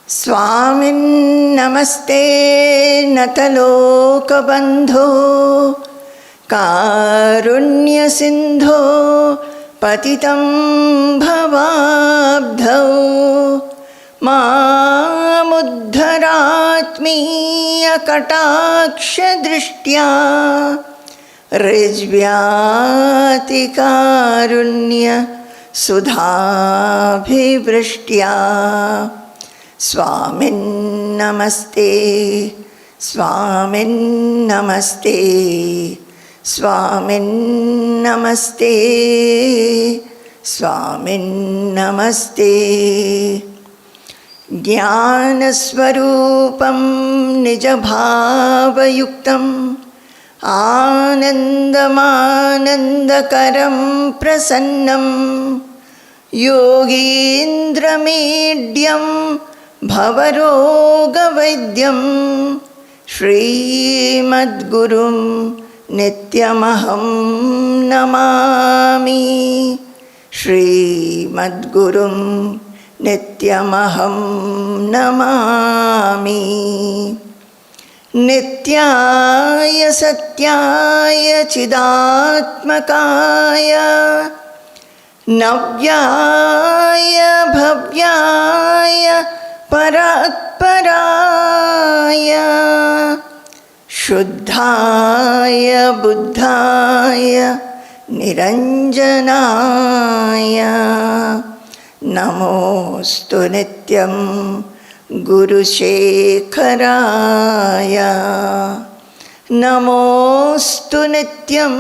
Swamin namaste natalokabandho karunya sindho patitam bhavabdho mamuddharatmiya kataksha drishtya rijvyati karunya sudhabhivristya. Swamin namaste, Swamin namaste, Swamin namaste, Swamin namaste. Jnanasvarupam nijabhavayuktam anandamanandakaram prasannam yogindramidhyam Bhavarogavaidyam Srimadgurum Nityamaham Namami Srimadgurum Nityamaham Namami Nityaya Satyaya Chidatmakaya Navyaya Bhavyaya Paratparaya Shuddhaya Buddhaya Niranjanaya Namostu Nityam Guru Shekharaya Namostu Nityam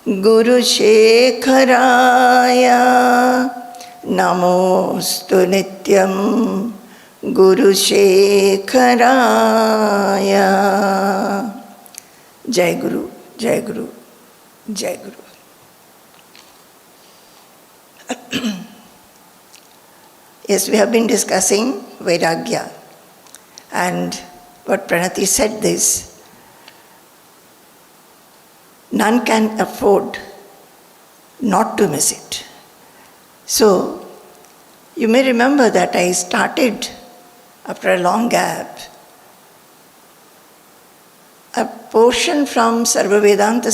Guru Shekharaya Namostu Nityam Guru Shekharaya. Jai Guru, Jai Guru, Jai Guru. Yes, we have been discussing Vairagya, and what Pranati said this, none can afford not to miss it. So, you may remember that I started, after a long gap, a portion from Sarva Vedanta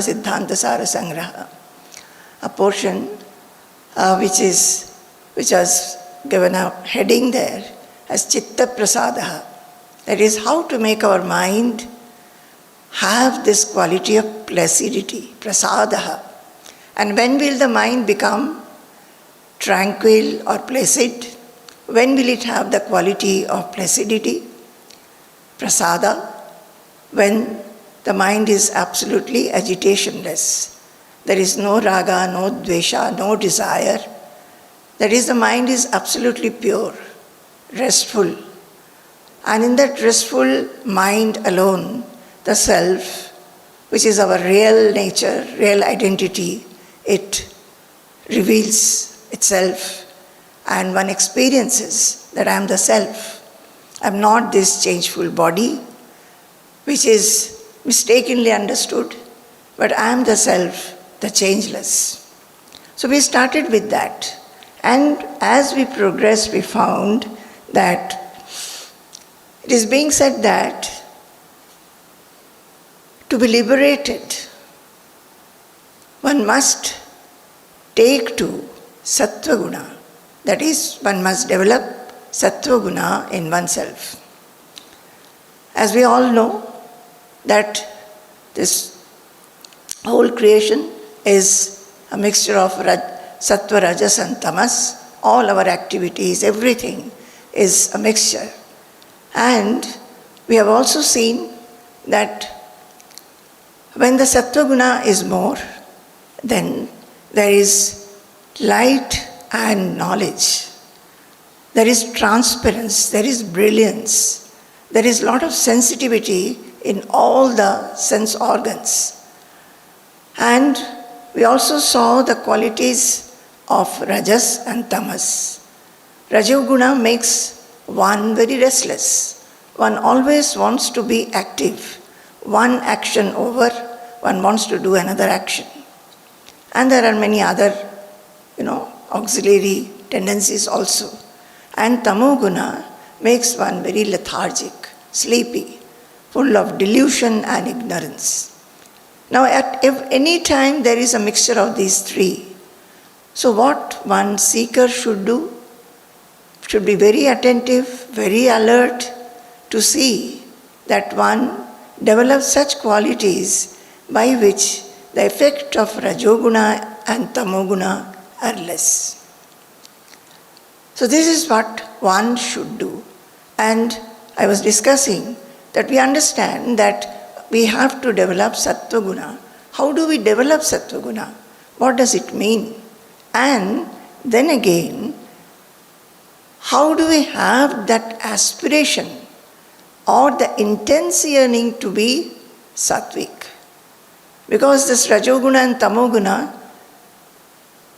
Siddhanta Sara Sangraha, a portion which was given a heading there as Chitta Prasadaha. That is, how to make our mind have this quality of placidity, Prasadaha. And when will the mind become tranquil or placid? When will it have the quality of placidity? Prasada, when the mind is absolutely agitationless. There is no raga, no dvesha, no desire. That is, the mind is absolutely pure, restful. And in that restful mind alone, the self, which is our real nature, real identity, it reveals itself, and one experiences that I am the self. I am not this changeful body, which is mistakenly understood, but I am the self, the changeless. So we started with that, and as we progressed, we found that it is being said that to be liberated, one must take to Sattva guna. That is, one must develop Sattva guna in oneself. As we all know that this whole creation is a mixture of Sattva, Rajas and Tamas. All our activities, everything is a mixture. And we have also seen that when the Sattva guna is more, then there is light and knowledge. There is transparence, there is brilliance, there is a lot of sensitivity in all the sense organs. And we also saw the qualities of Rajas and Tamas. Rajoguna makes one very restless. One always wants to be active. One action over, one wants to do another action. And there are many other, auxiliary tendencies also. And tamoguna makes one very lethargic, sleepy, full of delusion and ignorance. Now, at any time there is a mixture of these three. So what one seeker should do? Should be very attentive, very alert to see that one develops such qualities by which the effect of rajoguna and tamoguna are less. So this is what one should do. And I was discussing that we understand that we have to develop sattva guna. How do we develop sattva guna? What does it mean? And then again, how do we have that aspiration or the intense yearning to be sattvic? Because this rajoguna and tamoguna,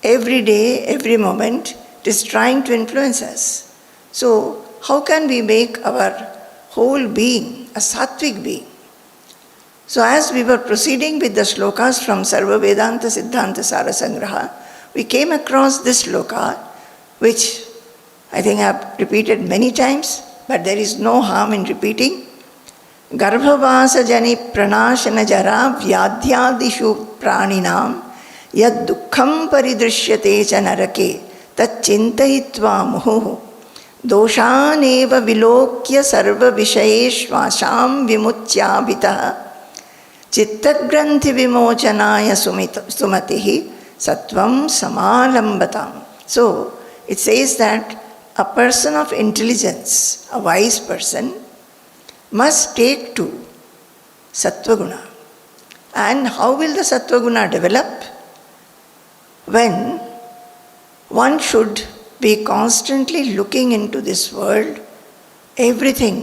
every day, every moment, it is trying to influence us. So how can we make our whole being a sattvic being? So as we were proceeding with the shlokas from Sarva Vedanta Siddhanta Sarasangraha, we came across this shloka, which I think I have repeated many times, but there is no harm in repeating. Garbhavasa jani pranashana jara vyadhyadishu praninam yad dukkham paridrishyate cha narake tat chintayitva muhu doshaneva vilokya sarva vishayeshvasham vimutyabhitah chittagranthi vimochanaya sumatihi sattvam samalambatam. So it says that a person of intelligence, a wise person, must take to sattva guna. And how will the sattva guna develop? When one should be constantly looking into this world, everything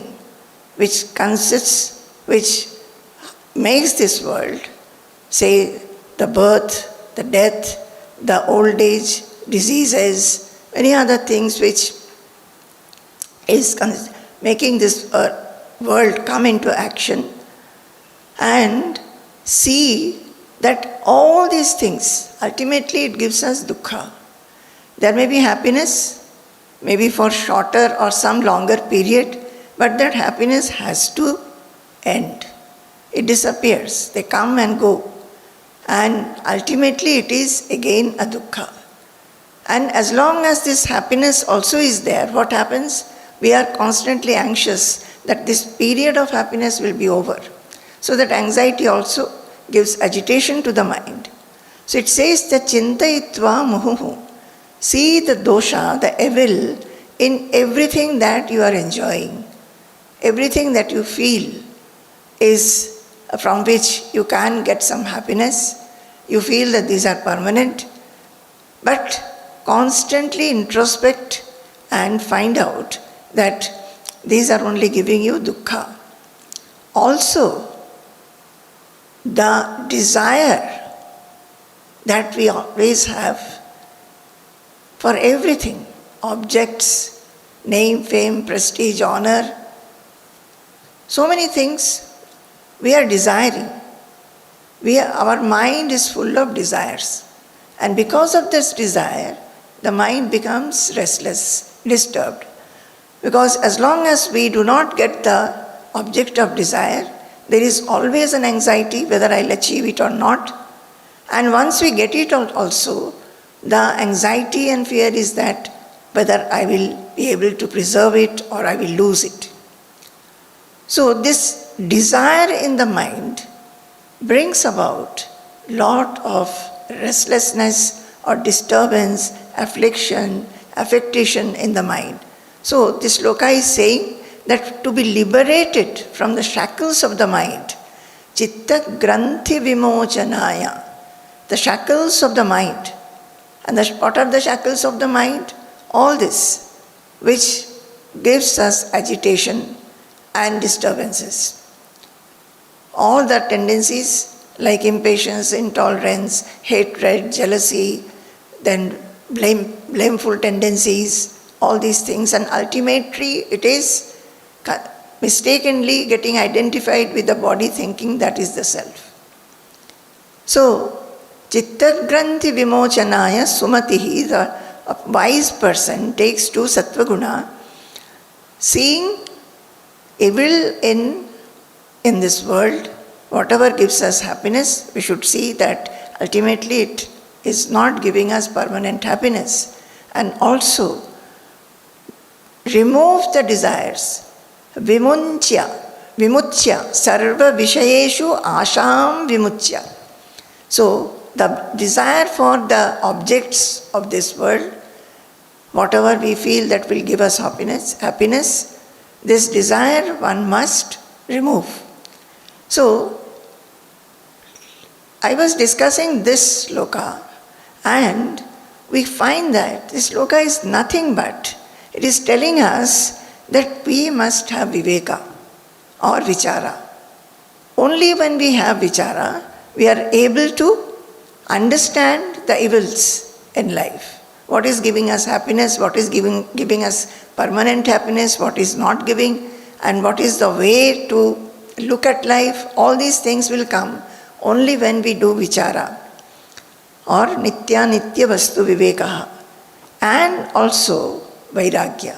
which consists, which makes this world, say the birth, the death, the old age, diseases, many other things which is making this world come into action, and see that all these things, ultimately it gives us dukkha. There may be happiness, maybe for shorter or some longer period, but that happiness has to end. It disappears. They come and go. And ultimately it is again a dukkha. And as long as this happiness also is there, what happens? We are constantly anxious that this period of happiness will be over. So that anxiety also gives agitation to the mind. So it says that chintayitva muhuhu. See the dosha, the evil, in everything that you are enjoying. Everything that you feel is from which you can get some happiness. You feel that these are permanent. But constantly introspect and find out that these are only giving you dukkha. Also, the desire that we always have for everything, objects, name, fame, prestige, honor, so many things we are desiring. Our mind is full of desires. And because of this desire, the mind becomes restless, disturbed. Because as long as we do not get the object of desire, there is always an anxiety whether I'll achieve it or not. And once we get it also, the anxiety and fear is that whether I will be able to preserve it or I will lose it. So this desire in the mind brings about lot of restlessness or disturbance, affliction, affectation in the mind. So this shloka is saying that to be liberated from the shackles of the mind, chitta granthi vimochanaya, the shackles of the mind. And what are the shackles of the mind? All this, which gives us agitation and disturbances. All the tendencies like impatience, intolerance, hatred, jealousy, then blameful tendencies, all these things, and ultimately it is mistakenly getting identified with the body, thinking that is the self. So, chittagranthi vimochanaya sumatihi, the a wise person takes to Sattva Guna, seeing evil in this world, whatever gives us happiness, we should see that ultimately it is not giving us permanent happiness. And also remove the desires. Vimuchya, sarva vishayeshu asham vimuchya. So the desire for the objects of this world, whatever we feel that will give us happiness, this desire one must remove. So I was discussing this sloka, and we find that this sloka is nothing but, it is telling us that we must have viveka or vichara. Only when we have vichara, we are able to understand the evils in life. What is giving us happiness, what is giving us permanent happiness, what is not giving, and what is the way to look at life. All these things will come only when we do vichara or nitya vastu vivekaha, and also vairagya.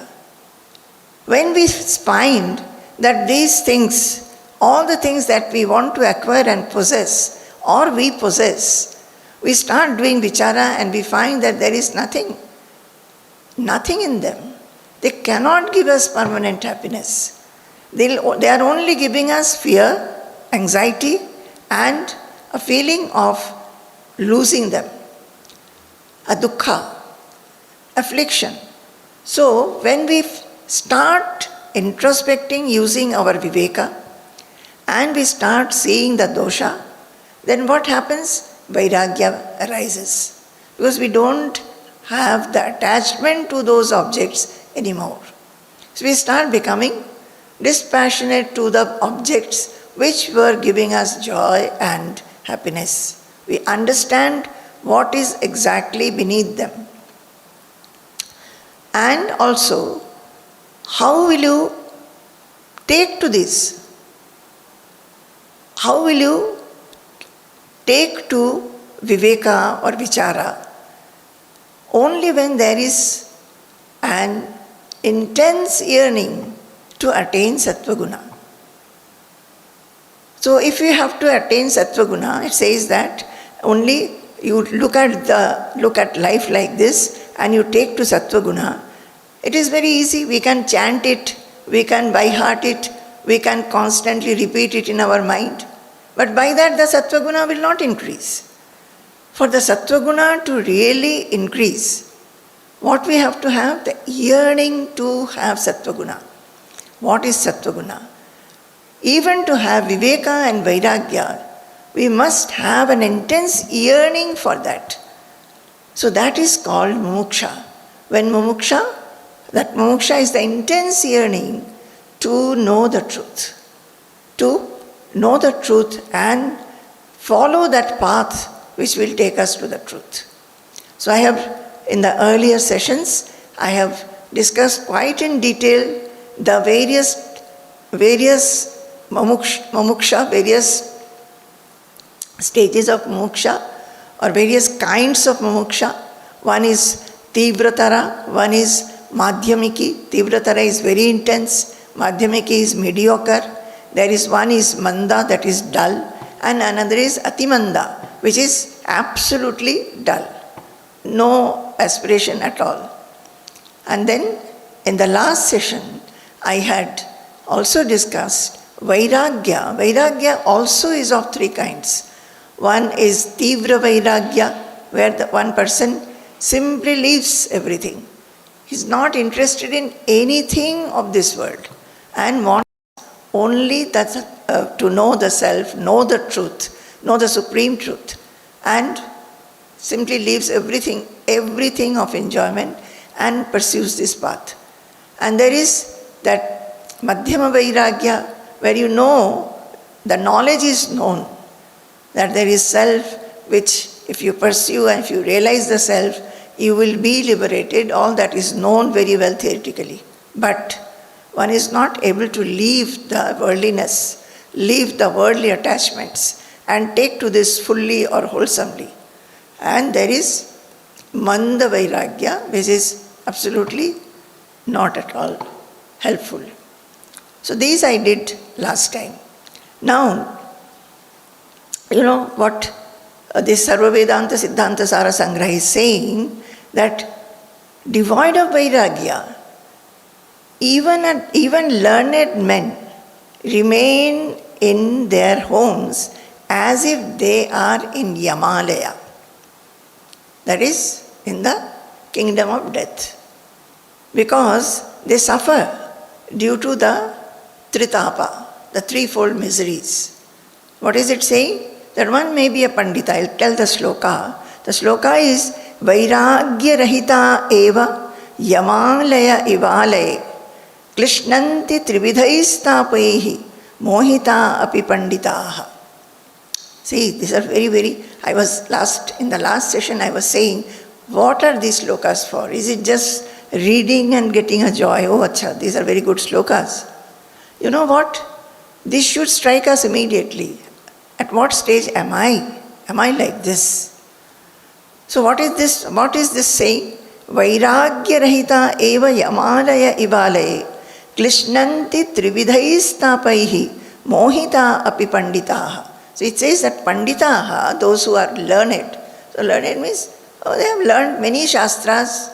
When we find that these things, all the things that we want to acquire and possess, or we possess, we start doing vichara and we find that there is nothing in them. They cannot give us permanent happiness. They are only giving us fear, anxiety, and a feeling of losing them, a dukkha, affliction. So when we start introspecting using our viveka and we start seeing the dosha, then what happens? Vairagya arises. Because we don't have the attachment to those objects anymore. So we start becoming dispassionate to the objects which were giving us joy and happiness. We understand what is exactly beneath them. And also, how will you take to this? How will you take to viveka or vichara? Only when there is an intense yearning to attain Sattva Guna. So if you have to attain Sattva Guna, it says that only you look at life like this and you take to Sattva Guna. It is very easy. We can chant it, we can by heart it, we can constantly repeat it in our mind. But by that the Sattva Guna will not increase. For the Sattva Guna to really increase, what we have to have? The yearning to have Sattva Guna. What is Sattva Guna? Even to have Viveka and Vairagya, we must have an intense yearning for that. So that is called mumuksha. When that mumuksha is the intense yearning to know the truth. To know the truth and follow that path which will take us to the truth. So I have, in the earlier sessions, I have discussed quite in detail the various mumuksha, various stages of mumuksha or various kinds of mumuksha. One is Tivratara, one is Madhyamiki. Tivratara is very intense, Madhyamiki is mediocre. There is one is Manda, that is dull, and another is Atimanda, which is absolutely dull. No aspiration at all. And then in the last session, I had also discussed Vairagya. Vairagya also is of three kinds. One is Tivra Vairagya, where the one person simply leaves everything. He's not interested in anything of this world and wants only that, to know the self, know the truth, know the supreme truth, and simply leaves everything of enjoyment and pursues this path. And there is that Madhyama Vairagya, where you know, the knowledge is known, that there is self, which if you pursue and if you realize the self, you will be liberated. All that is known very well theoretically. But one is not able to leave the worldliness, leave the worldly attachments, and take to this fully or wholesomely. And there is Manda Vairagya, which is absolutely not at all helpful. So these I did last time. Now, you know what this Sarva Vedanta Siddhanta Sara Sangraha is saying, that devoid of Vairagya, even learned men remain in their homes as if they are in Yamalaya. That is, in the kingdom of death. Because they suffer due to the Tritapa, the threefold miseries. What is it saying? That one may be a Pandita. I'll tell the sloka. The sloka is Vairagya Rahita Eva Yamalaya Ivale Krishnanti Trividhaistapaihi Mohita Api Panditaha. See, these are very, in the last session I was saying, what are these slokas for? Is it just reading and getting a joy? Oh, acha, these are very good slokas. You know what? This should strike us immediately. At what stage am I? Am I like this? So what is this? What is this saying? Vairagya rahita eva yamalaya ivale krishnanti trividhaistapaihi mohita api panditaha. So it says that panditaha, those who are learned. So learned means, they have learned many shastras.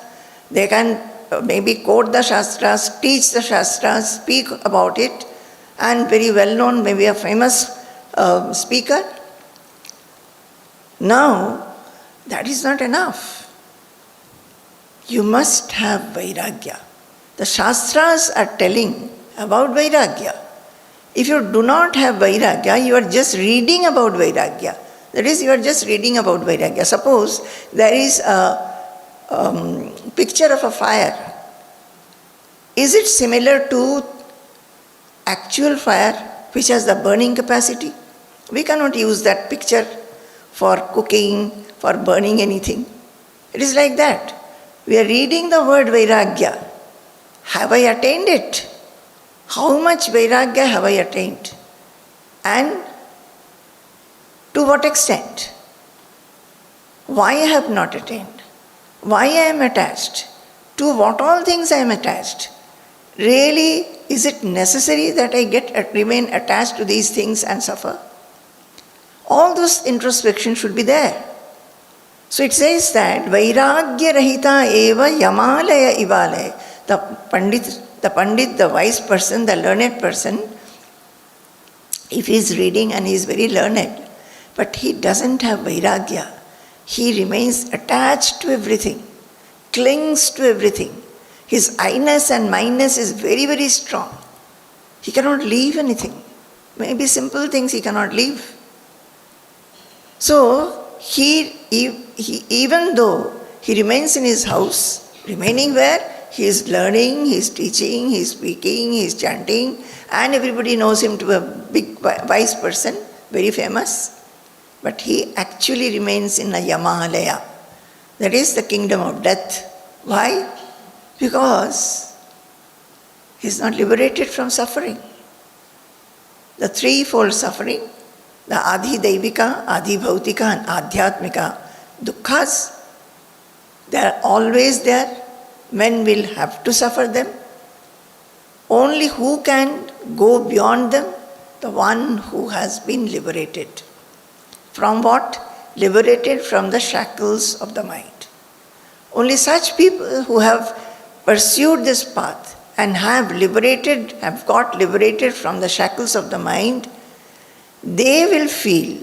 They can maybe quote the shastras, teach the shastras, speak about it, and very well known, maybe a famous speaker. Now, that is not enough. You must have Vairagya. The shastras are telling about Vairagya. If you do not have Vairagya, you are just reading about Vairagya. That is, you are just reading about Vairagya. Suppose there is a picture of a fire. Is it similar to actual fire which has the burning capacity? We cannot use that picture for cooking, for burning anything. It is like that. We are reading the word Vairagya. Have I attained it? How much Vairagya have I attained? And to what extent? Why I have not attained? Why I am attached? To what all things I am attached? Really, is it necessary that I remain attached to these things and suffer? All those introspection should be there. So it says that Vairagya Rahita Eva Yamalaya Ivalaya. The Pandit, the wise person, the learned person, if he is reading and he is very learned, but he doesn't have Vairagya, he remains attached to everything, clings to everything. His I-ness and mine-ness is very, very strong. He cannot leave anything. Maybe simple things he cannot leave. So, even though he remains in his house, remaining where? He is learning, he is teaching, he is speaking, he is chanting, and everybody knows him to be a big wise person, very famous. But he actually remains in a Yamalaya. That is the kingdom of death. Why? Because he is not liberated from suffering. The threefold suffering, the Adi Daivika, Adi Bhautika, and Adhyatmika dukkha's, they are always there. Men will have to suffer them. Only who can go beyond them? The one who has been liberated. From what? Liberated from the shackles of the mind. Only such people who have pursued this path and have got liberated from the shackles of the mind, they will feel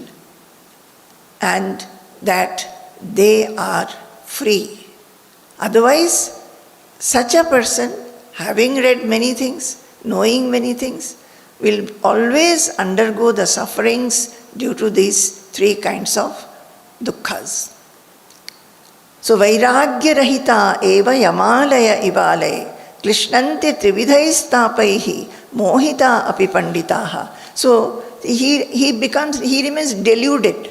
and that they are free. Otherwise, such a person, having read many things, knowing many things, will always undergo the sufferings due to these three kinds of dukkhas. So, Vairagya Rahita Eva Yamalaya Ivalaya Krishnante Trividhaistapaihi Mohita Api Panditaha. So, he remains deluded.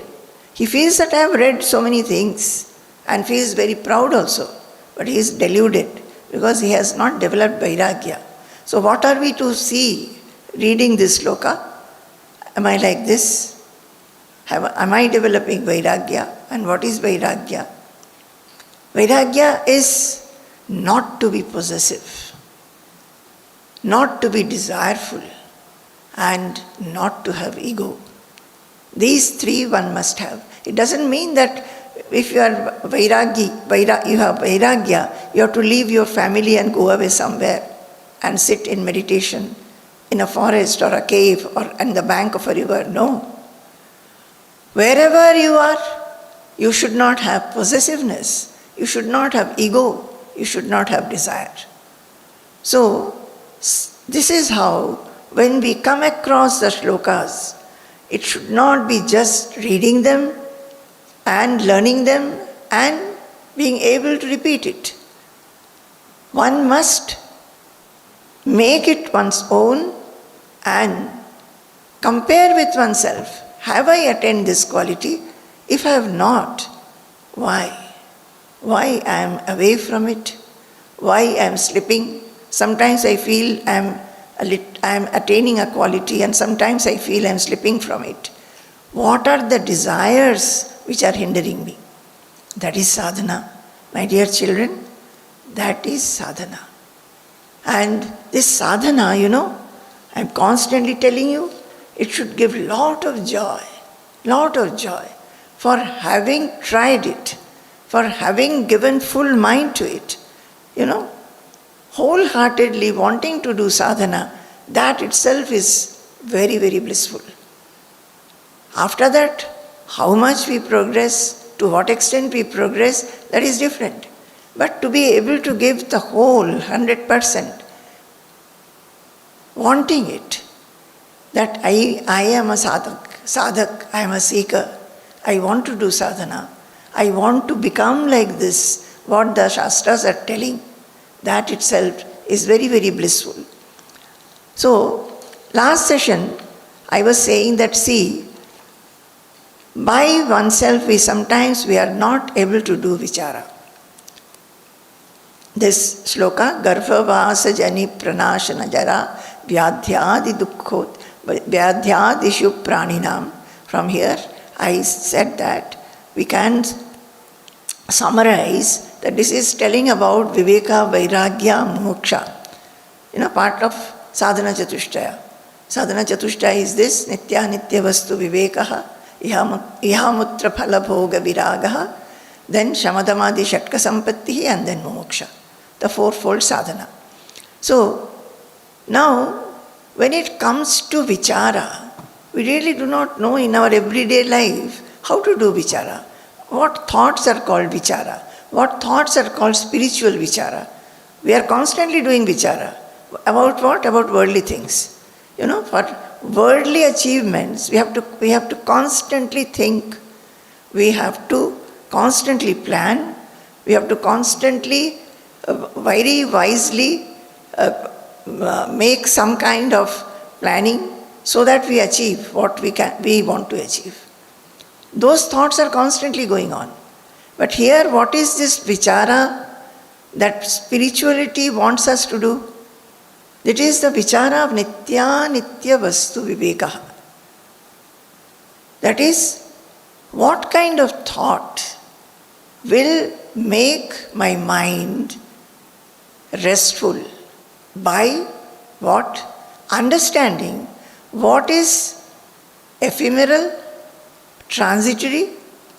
He feels that I have read so many things and feels very proud also, but he is deluded because he has not developed Vairagya. So what are we to see reading this sloka? Am I like this? Am I developing Vairagya? And what is Vairagya? Vairagya is not to be possessive, not to be desireful, and not to have ego. These three one must have. It doesn't mean that if you are you have Vairagya, you have to leave your family and go away somewhere and sit in meditation in a forest or a cave or on the bank of a river. No. Wherever you are, you should not have possessiveness. You should not have ego. You should not have desire. So, this is how, when we come across the shlokas, it should not be just reading them and learning them and being able to repeat it. One must make it one's own and compare with oneself. Have I attained this quality? If I have not, why? Why I am away from it? Why I am slipping? Sometimes I feel I am attaining a quality, and sometimes I feel I am slipping from it. What are the desires which are hindering me? That is sadhana. My dear children, that is sadhana. And this sadhana, I am constantly telling you, it should give lot of joy for having tried it, for having given full mind to it. Wholeheartedly wanting to do sadhana, that itself is very, very blissful. After that, how much we progress, to what extent we progress, that is different. But to be able to give the whole 100%, wanting it, that I am a sadhak, I am a seeker, I want to do sadhana, I want to become like this, what the Shastras are telling, that itself is very, very blissful. So, last session, I was saying that, see, by oneself we are not able to do vichara. This shloka, Garva Vasa Jani Pranashana Jara Vyadhyadi Dukkhot Vyadhyadishu Praninam. From here, I said that we can summarize that this is telling about Viveka, Vairagya, Moksha. Part of Sadhana Chatushtaya. Sadhana Chatushtaya is this: Nitya Nitya Vastu Vivekaha, Ihamutra Phala Bhoga Viragaha, then Shamadamadi Shatka Sampattihi, and then Moksha. The fourfold sadhana. So, now, when it comes to vichara, we really do not know in our everyday life how to do vichara. What thoughts are called vichara? What thoughts are called spiritual vichara? We are constantly doing vichara. About what? About worldly things. For worldly achievements, we have to constantly think. We have to constantly plan. We have to constantly, very wisely make some kind of planning so that we achieve what we want to achieve. Those thoughts are constantly going on. But here, what is this vichara that spirituality wants us to do? It is the vichara of nitya nitya vastu vivekaha. That is, what kind of thought will make my mind restful by what? Understanding what is ephemeral, transitory,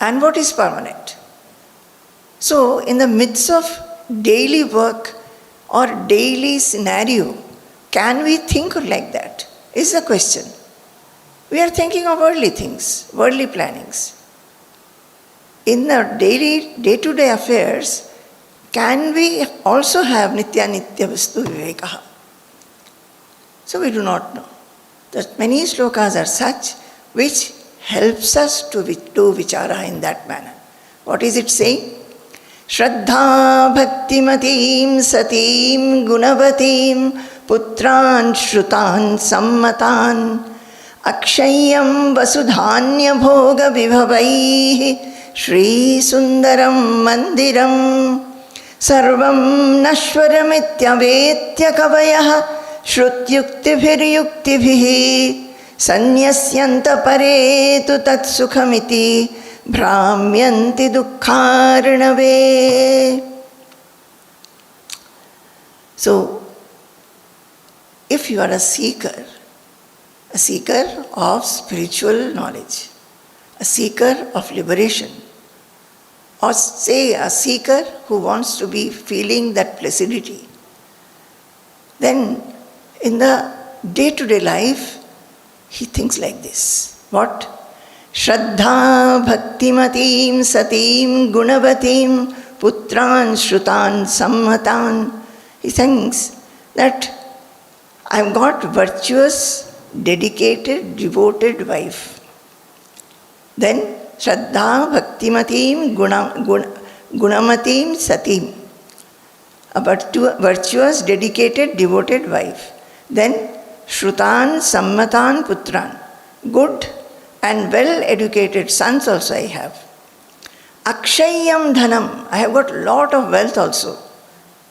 and what is permanent. So, in the midst of daily work or daily scenario, can we think like that? Is the question. We are thinking of worldly things, worldly plannings. In the day-to-day affairs, can we also have nitya nitya vastu vivekaha? So we do not know. The many shlokas are such which helps us to do vichara in that manner. What is it saying? Shraddha bhaktimatim satim gunavatim putran shrutan sammatan akshayam vasudhanya bhoga vibhavaihi shri sundaram mandiram sarvam nashwaramityvetya kavayah shrutyuktiviryuktivihi sanyasyanta paretu tatsukhamiti Bhramyanti dukkharnave. So, if you are a seeker of spiritual knowledge, a seeker of liberation, or say a seeker who wants to be feeling that placidity, then in the day-to-day life, he thinks like this. What? Shraddha bhaktimatim satim gunavatim putran shrutan sammatan. He thinks that I've got virtuous, dedicated, devoted wife. Then Shraddha bhaktimatim gunamatim satim. A virtuous, dedicated, devoted wife. Then Shrutan Sammatan Putran. Good and well-educated sons also I have. Akshayam Dhanam. I have got lot of wealth also.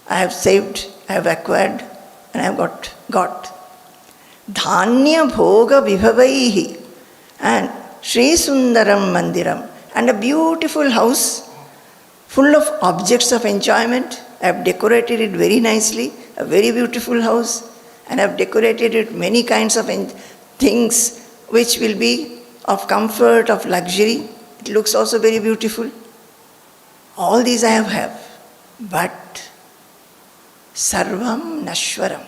I have saved, I have acquired, and I have got. Dhanya Bhoga Vibhavaihi. And Sri Sundaram Mandiram. And a beautiful house full of objects of enjoyment. I have decorated it very nicely, a very beautiful house, and I have decorated it many kinds of things which will be of comfort, of luxury. It looks also very beautiful. All these I have. But Sarvam Nashwaram.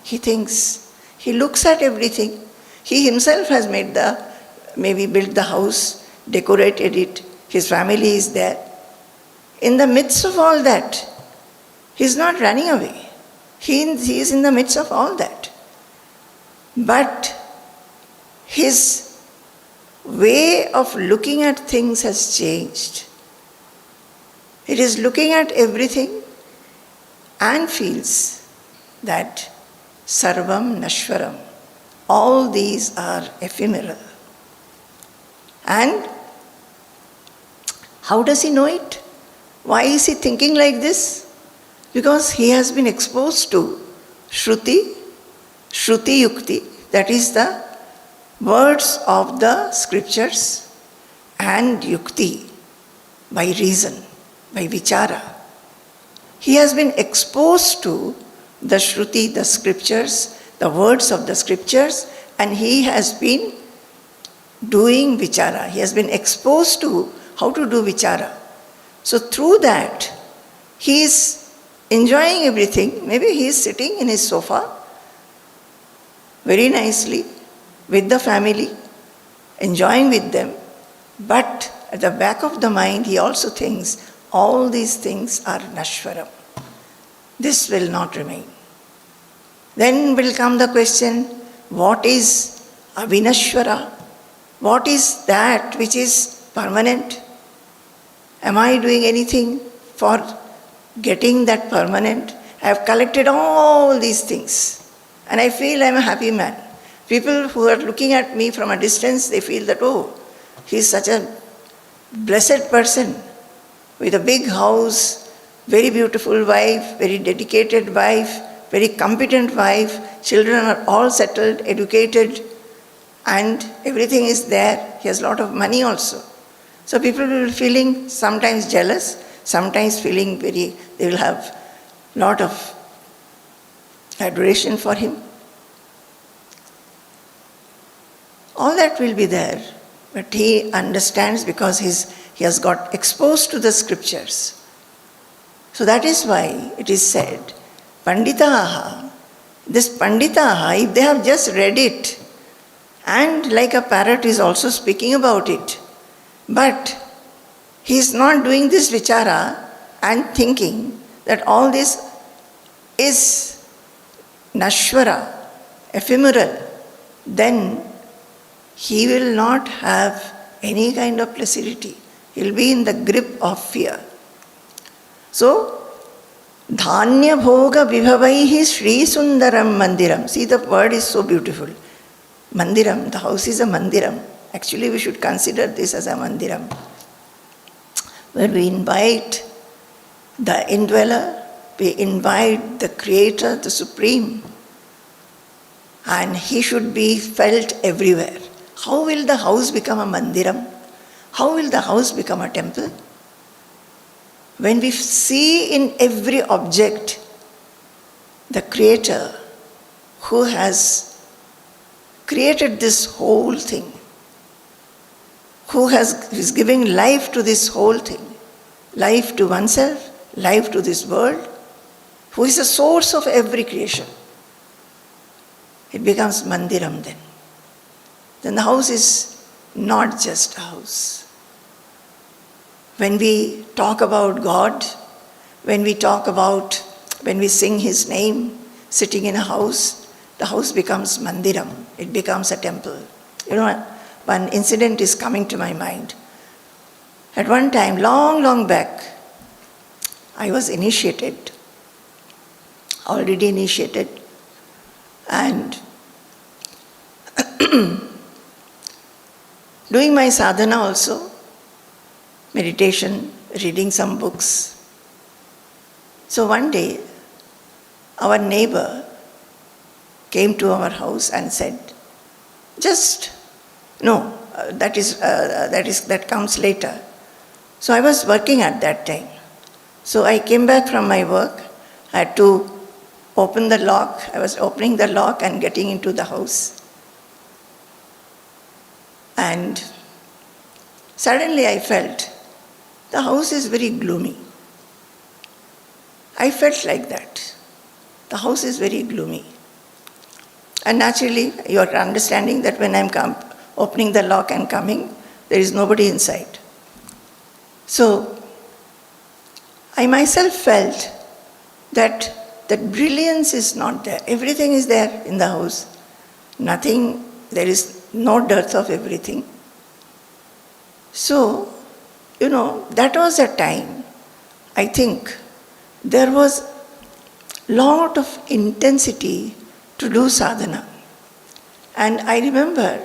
He thinks, he looks at everything. He himself has maybe built the house, decorated it. His family is there. In the midst of all that, he is not running away. He is in the midst of all that. But his way of looking at things has changed. It is looking at everything and feels that Sarvam Nashwaram. All these are ephemeral. And how does he know it? Why is he thinking like this? Because he has been exposed to Shruti Yukti, that is the words of the scriptures, and Yukti, by reason, by Vichara. He has been exposed to the Shruti, the scriptures, the words of the scriptures, and he has been doing Vichara. He has been exposed to how to do Vichara. So through that, he is enjoying everything. Maybe he is sitting in his sofa very nicely with the family, enjoying with them. But at the back of the mind, he also thinks all these things are Nashwaram. This will not remain. Then will come the question, what is Avinashwara? What is that which is permanent? Am I doing anything for getting that permanent? I have collected all these things and I feel I am a happy man. People who are looking at me from a distance, they feel that, oh, he is such a blessed person with a big house, very beautiful wife, very dedicated wife, very competent wife, children are all settled, educated, and everything is there. He has a lot of money also. So people will be feeling sometimes jealous, sometimes feeling they will have a lot of adoration for him. All that will be there, but he understands because he has got exposed to the scriptures. So that is why it is said, Panditaha, this Panditaha, if they have just read it, and like a parrot is also speaking about it, but he is not doing this vichara and thinking that all this is nashwara, ephemeral, then he will not have any kind of placidity. He will be in the grip of fear. So, Dhanya Bhoga Vibhavaihi Sri Sundaram Mandiram. See, the word is so beautiful. Mandiram, the house is a mandiram. Actually, we should consider this as a mandiram, where we invite the indweller, we invite the Creator, the Supreme, and He should be felt everywhere. How will the house become a mandiram? how will the house become a temple? When we see in every object the Creator who has created this whole thing, who is giving life to this whole thing, life to oneself, life to this world, who is the source of every creation. It becomes mandiram then. Then the house is not just a house. When we talk about God, when we sing His name, sitting in a house, the house becomes mandiram. It becomes a temple. You know, one incident is coming to my mind. At one time, long, long back, I was already initiated, and doing my sadhana also, meditation, reading some books. So one day, our neighbor came to our house and said, that comes later. So I was working at that time. So I came back from my work. I had to open the lock. I was opening the lock and getting into the house. And suddenly I felt the house is very gloomy. I felt like that. The house is very gloomy. And naturally, you are understanding that when I'm opening the lock and coming, there is nobody inside. So, I myself felt that brilliance is not there. Everything is there in the house. Nothing, there is no dearth of everything. So, that was a time, I think, there was lot of intensity to do sadhana. And I remember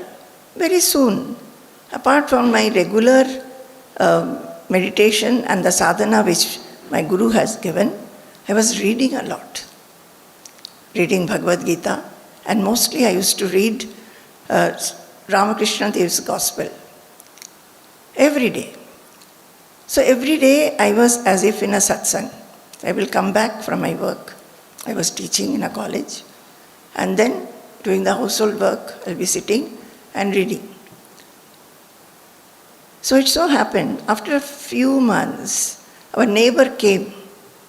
very soon, apart from my regular meditation and the sadhana which my guru has given, I was reading a lot. Reading Bhagavad Gita, and mostly I used to read Ramakrishna Dev's Gospel every day. So every day I was as if in a satsang. I will come back from my work. I was teaching in a college, and then doing the household work, I'll be sitting and reading. So it so happened, after a few months, our neighbor came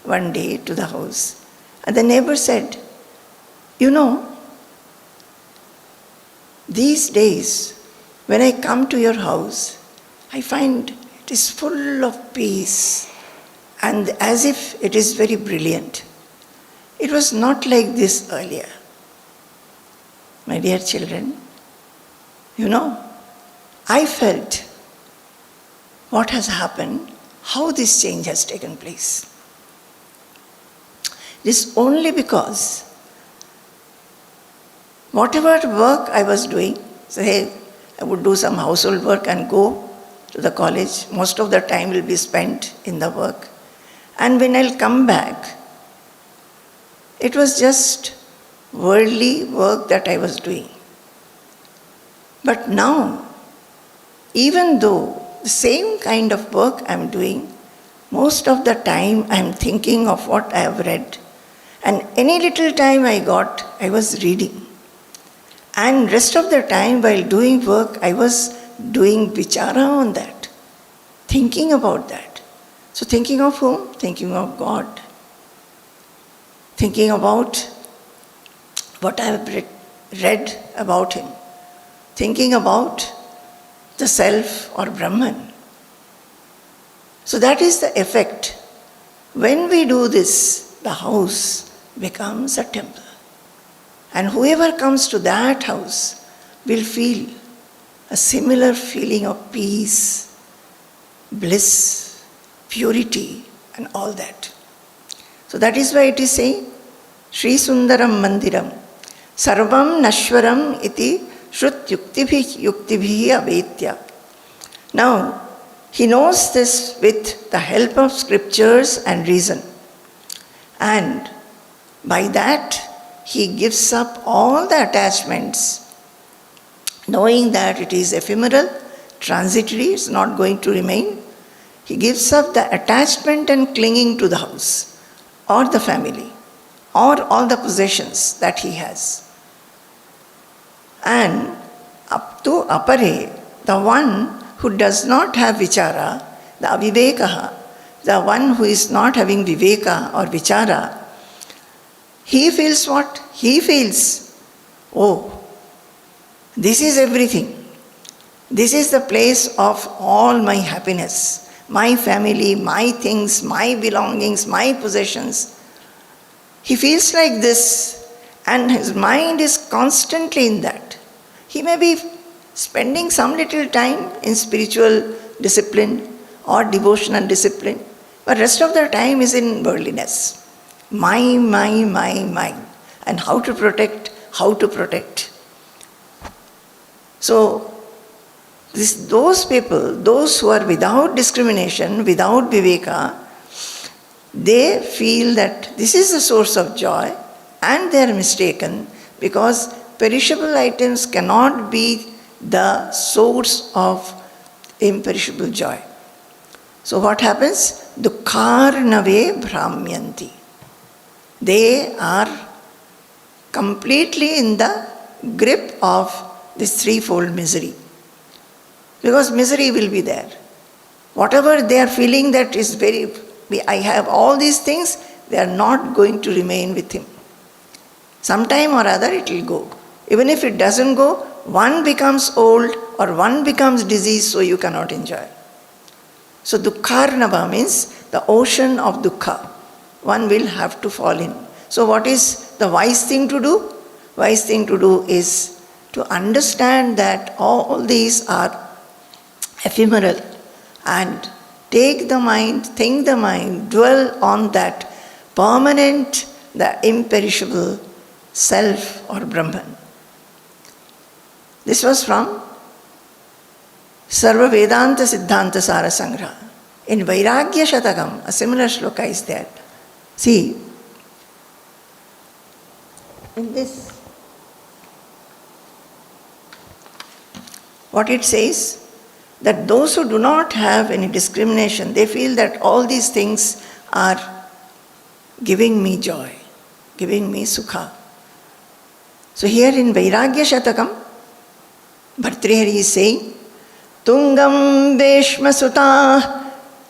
one day to the house, and the neighbor said, these days, when I come to your house, I find it is full of peace, and as if it is very brilliant. It was not like this earlier. My dear children, I felt what has happened, how this change has taken place. It is only because whatever work I was doing, say I would do some household work and go to the college, most of the time will be spent in the work. And when I'll come back, it was just worldly work that I was doing. But now, even though the same kind of work I'm doing, most of the time I'm thinking of what I have read. And any little time I got, I was reading. And rest of the time while doing work, I was doing Vichara on that, thinking about that. So thinking of whom? Thinking of God. Thinking about what I have read about Him. Thinking about the self or Brahman. So that is the effect. When we do this, the house becomes a temple. And whoever comes to that house will feel a similar feeling of peace, bliss, purity, and all that. So that is why it is saying, Sri Sundaram Mandiram, Sarvam Nashwaram iti Shrut Yuktibihi Avetya. Now, he knows this with the help of scriptures and reason. And by that, he gives up all the attachments, knowing that it is ephemeral, transitory, it's not going to remain. He gives up the attachment and clinging to the house or the family or all the possessions that he has. And up to apare, the one who does not have vichara, the avivekaha, the one who is not having viveka or vichara, he feels what? He feels, oh, this is everything. This is the place of all my happiness, my family, my things, my belongings, my possessions. He feels like this, and his mind is constantly in that. He may be spending some little time in spiritual discipline or devotional discipline, but rest of the time is in worldliness. My. And how to protect. So, those people, those who are without discrimination, without viveka, they feel that this is the source of joy, and they are mistaken, because perishable items cannot be the source of imperishable joy. So what happens? Dukkharnave bhramyanti. They are completely in the grip of this threefold misery. Because misery will be there. Whatever they are feeling that is I have all these things, they are not going to remain with him. Sometime or other it will go. Even if it doesn't go, one becomes old or one becomes diseased, so you cannot enjoy. So dukkharnava means the ocean of dukkha. One will have to fall in. So what is the wise thing to do? Wise thing to do is to understand that all these are ephemeral, and take the mind, think the mind, dwell on that permanent, the imperishable self or Brahman. This was from Sarva Vedanta Siddhanta Sara Sangraha. In Vairagya Shatakam, a similar shloka is there. See, in this, what it says, that those who do not have any discrimination, they feel that all these things are giving me joy, giving me sukha. So here in Vairagya Shatakam, Bhartrihari is saying, Tungam Veshma Sutah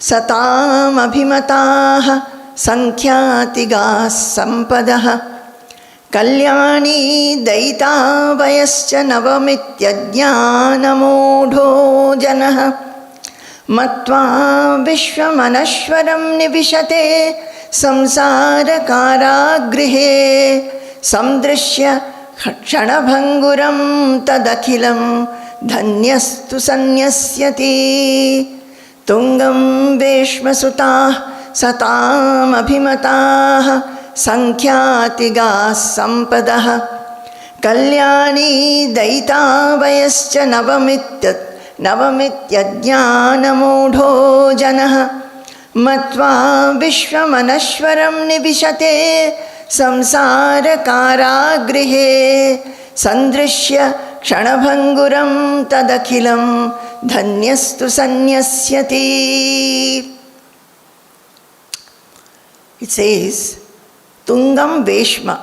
Satam Abhimatah Sankhyaatiga Sampadaha Kalyani Daita Vayascha Navamityajnanamodho Janaha Matva Vishwamanashwaram Nivishate Samsara Karagrihe Samdrishya Kshanabhanguram Tadakhilam Dhanyastu Sanyasyati Tungam Veshma Sutah Satam Abhimatah Sankhyaatiga Sampadaha Kalyani Daita Vayascha Navamityajnanamodho Janaha Matva Vishwamanashwaram Nivishate Samsara Karagrihe Sandrishya Kshanabhanguram Tadakhilam Dhanyastu Sanyasyati. It says, Tungam Veshma,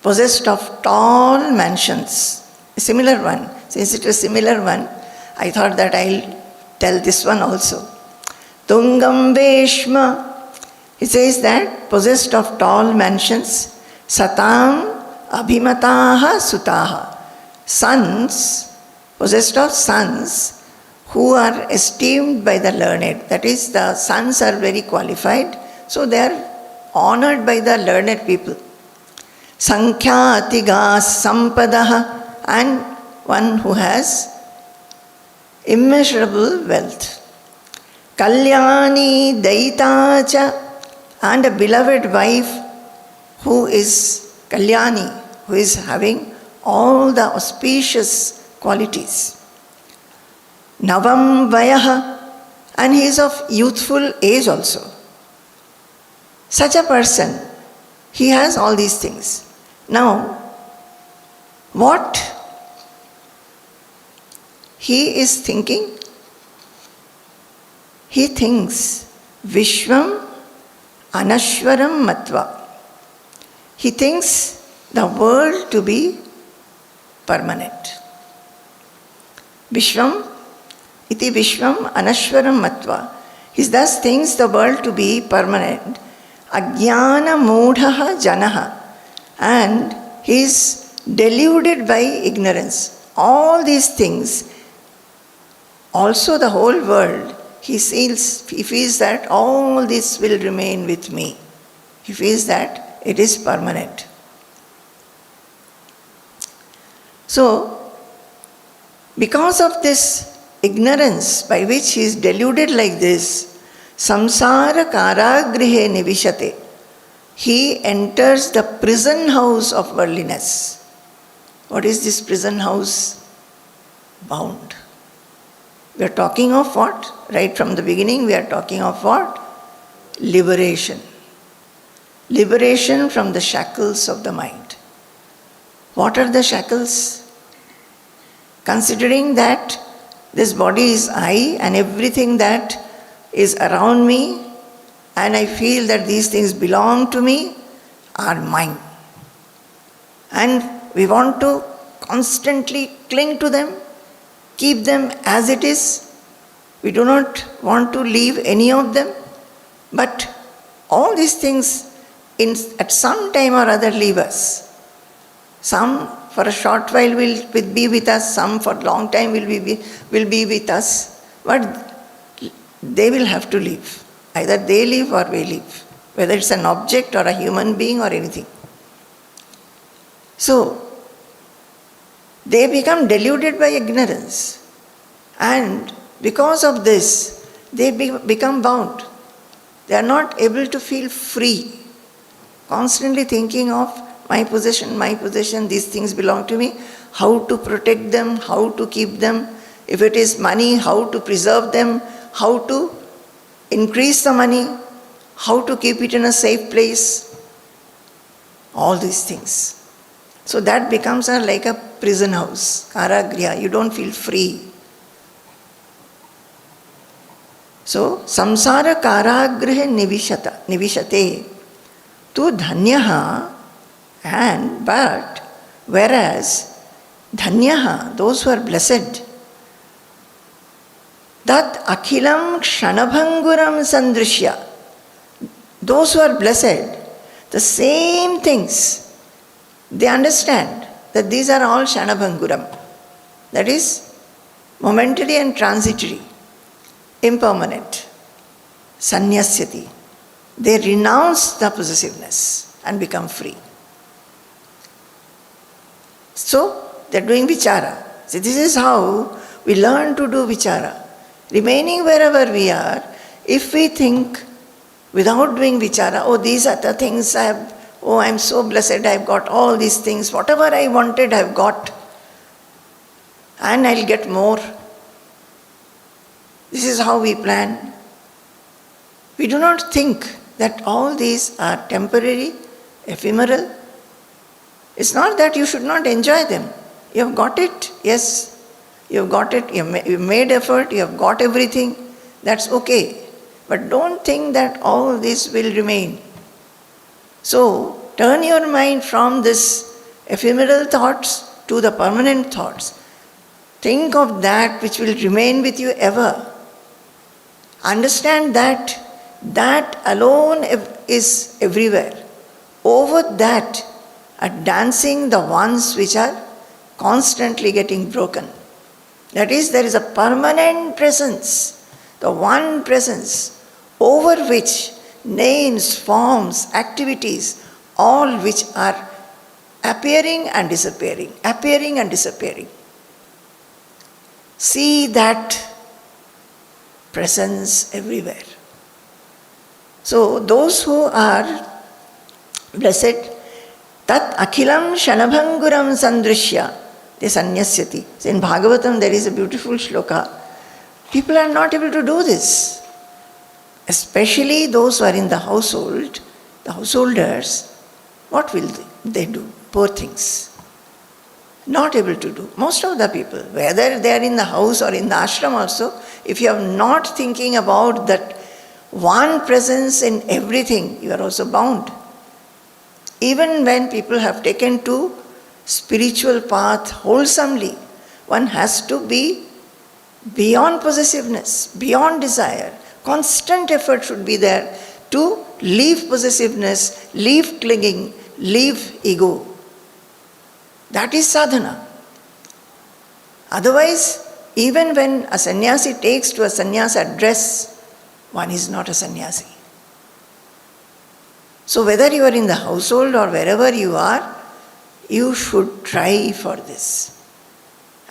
possessed of tall mansions. A similar one. Since it is a similar one, I thought that I'll tell this one also. Tungam Veshma. It says that possessed of tall mansions, Satam Abhimataha Sutaha. Sons, possessed of sons who are esteemed by the learned. That is, the sons are very qualified, so they are honored by the learned people. Sankhyaatiga Sampadaha, and one who has immeasurable wealth. Kalyani Daitacha, and a beloved wife who is Kalyani, who is having all the auspicious qualities. Navam Vayaha, and he is of youthful age also. Such a person, he has all these things. Now, what he is thinking, he thinks Vishwam Anashwaram Matva. He thinks the world to be permanent. Vishwam iti Vishwam Anashwaram Matva. He thus thinks the world to be permanent. Ajnana Moodhaha Janaha. And he is deluded by ignorance. All these things, also the whole world, he feels that all this will remain with me. He feels that it is permanent. So, because of this ignorance by which he is deluded like this, samsara karagrihe nivishate, he enters the prison house of worldliness. What is this prison house? Bound. We are talking of what? Right from the beginning we are talking of what? Liberation. Liberation from the shackles of the mind. What are the shackles? Considering that this body is I and everything that is around me, and I feel that these things belong to me, are mine. And we want to constantly cling to them, keep them as it is. We do not want to leave any of them. But all these things at some time or other leave us. Some for a short while will be with us, some for a long time will be with us. But they will have to leave. Either they leave or we leave. Whether it's an object or a human being or anything. So, they become deluded by ignorance. And because of this, they become bound. They are not able to feel free. Constantly thinking of my possession, these things belong to me. How to protect them, how to keep them. If it is money, how to preserve them, how to increase the money, how to keep it in a safe place. All these things. So that becomes like a prison house, karagriha. You don't feel free. So, samsara karagriha nivishate tu dhanyaha, and but whereas dhanyaha, those who are blessed, that akhilam kshanabhanguram sandrishya, those who are blessed, the same things, they understand that these are all shanabhanguram, that is momentary and transitory, impermanent, sanyasyati. They renounce the possessiveness and become free. So, they are doing Vichara. See, this is how we learn to do Vichara. Remaining wherever we are, if we think without doing Vichara, oh, these are the things I have, oh, I am so blessed, I have got all these things, whatever I wanted I have got, and I will get more. This is how we plan. We do not think that all these are temporary, ephemeral. It's not that you should not enjoy them. You have got it, yes. You have got it, you have made effort, you have got everything. That's okay. But don't think that all this will remain. So, turn your mind from this ephemeral thoughts to the permanent thoughts. Think of that which will remain with you ever. Understand that that alone is everywhere. Over that are dancing the ones which are constantly getting broken. That is, there is a permanent presence, the one presence, over which names, forms, activities, all which are appearing and disappearing, appearing and disappearing. See that presence everywhere. So those who are blessed, tat akhilam shanabhanguram sandrishya, they sanyasyati. So in Bhagavatam there is a beautiful shloka. People are not able to do this. Especially those who are in the household, the householders, what will they do? Poor things. Not able to do. Most of the people, whether they are in the house or in the ashram also, if you are not thinking about that one presence in everything, you are also bound. Even when people have taken to spiritual path wholesomely, one has to be beyond possessiveness, beyond desire. Constant effort should be there to leave possessiveness, leave clinging, leave ego. That is sadhana. Otherwise, even when a sannyasi takes to a sannyasa dress, one is not a sannyasi. So whether you are in the household or wherever you are, you should try for this.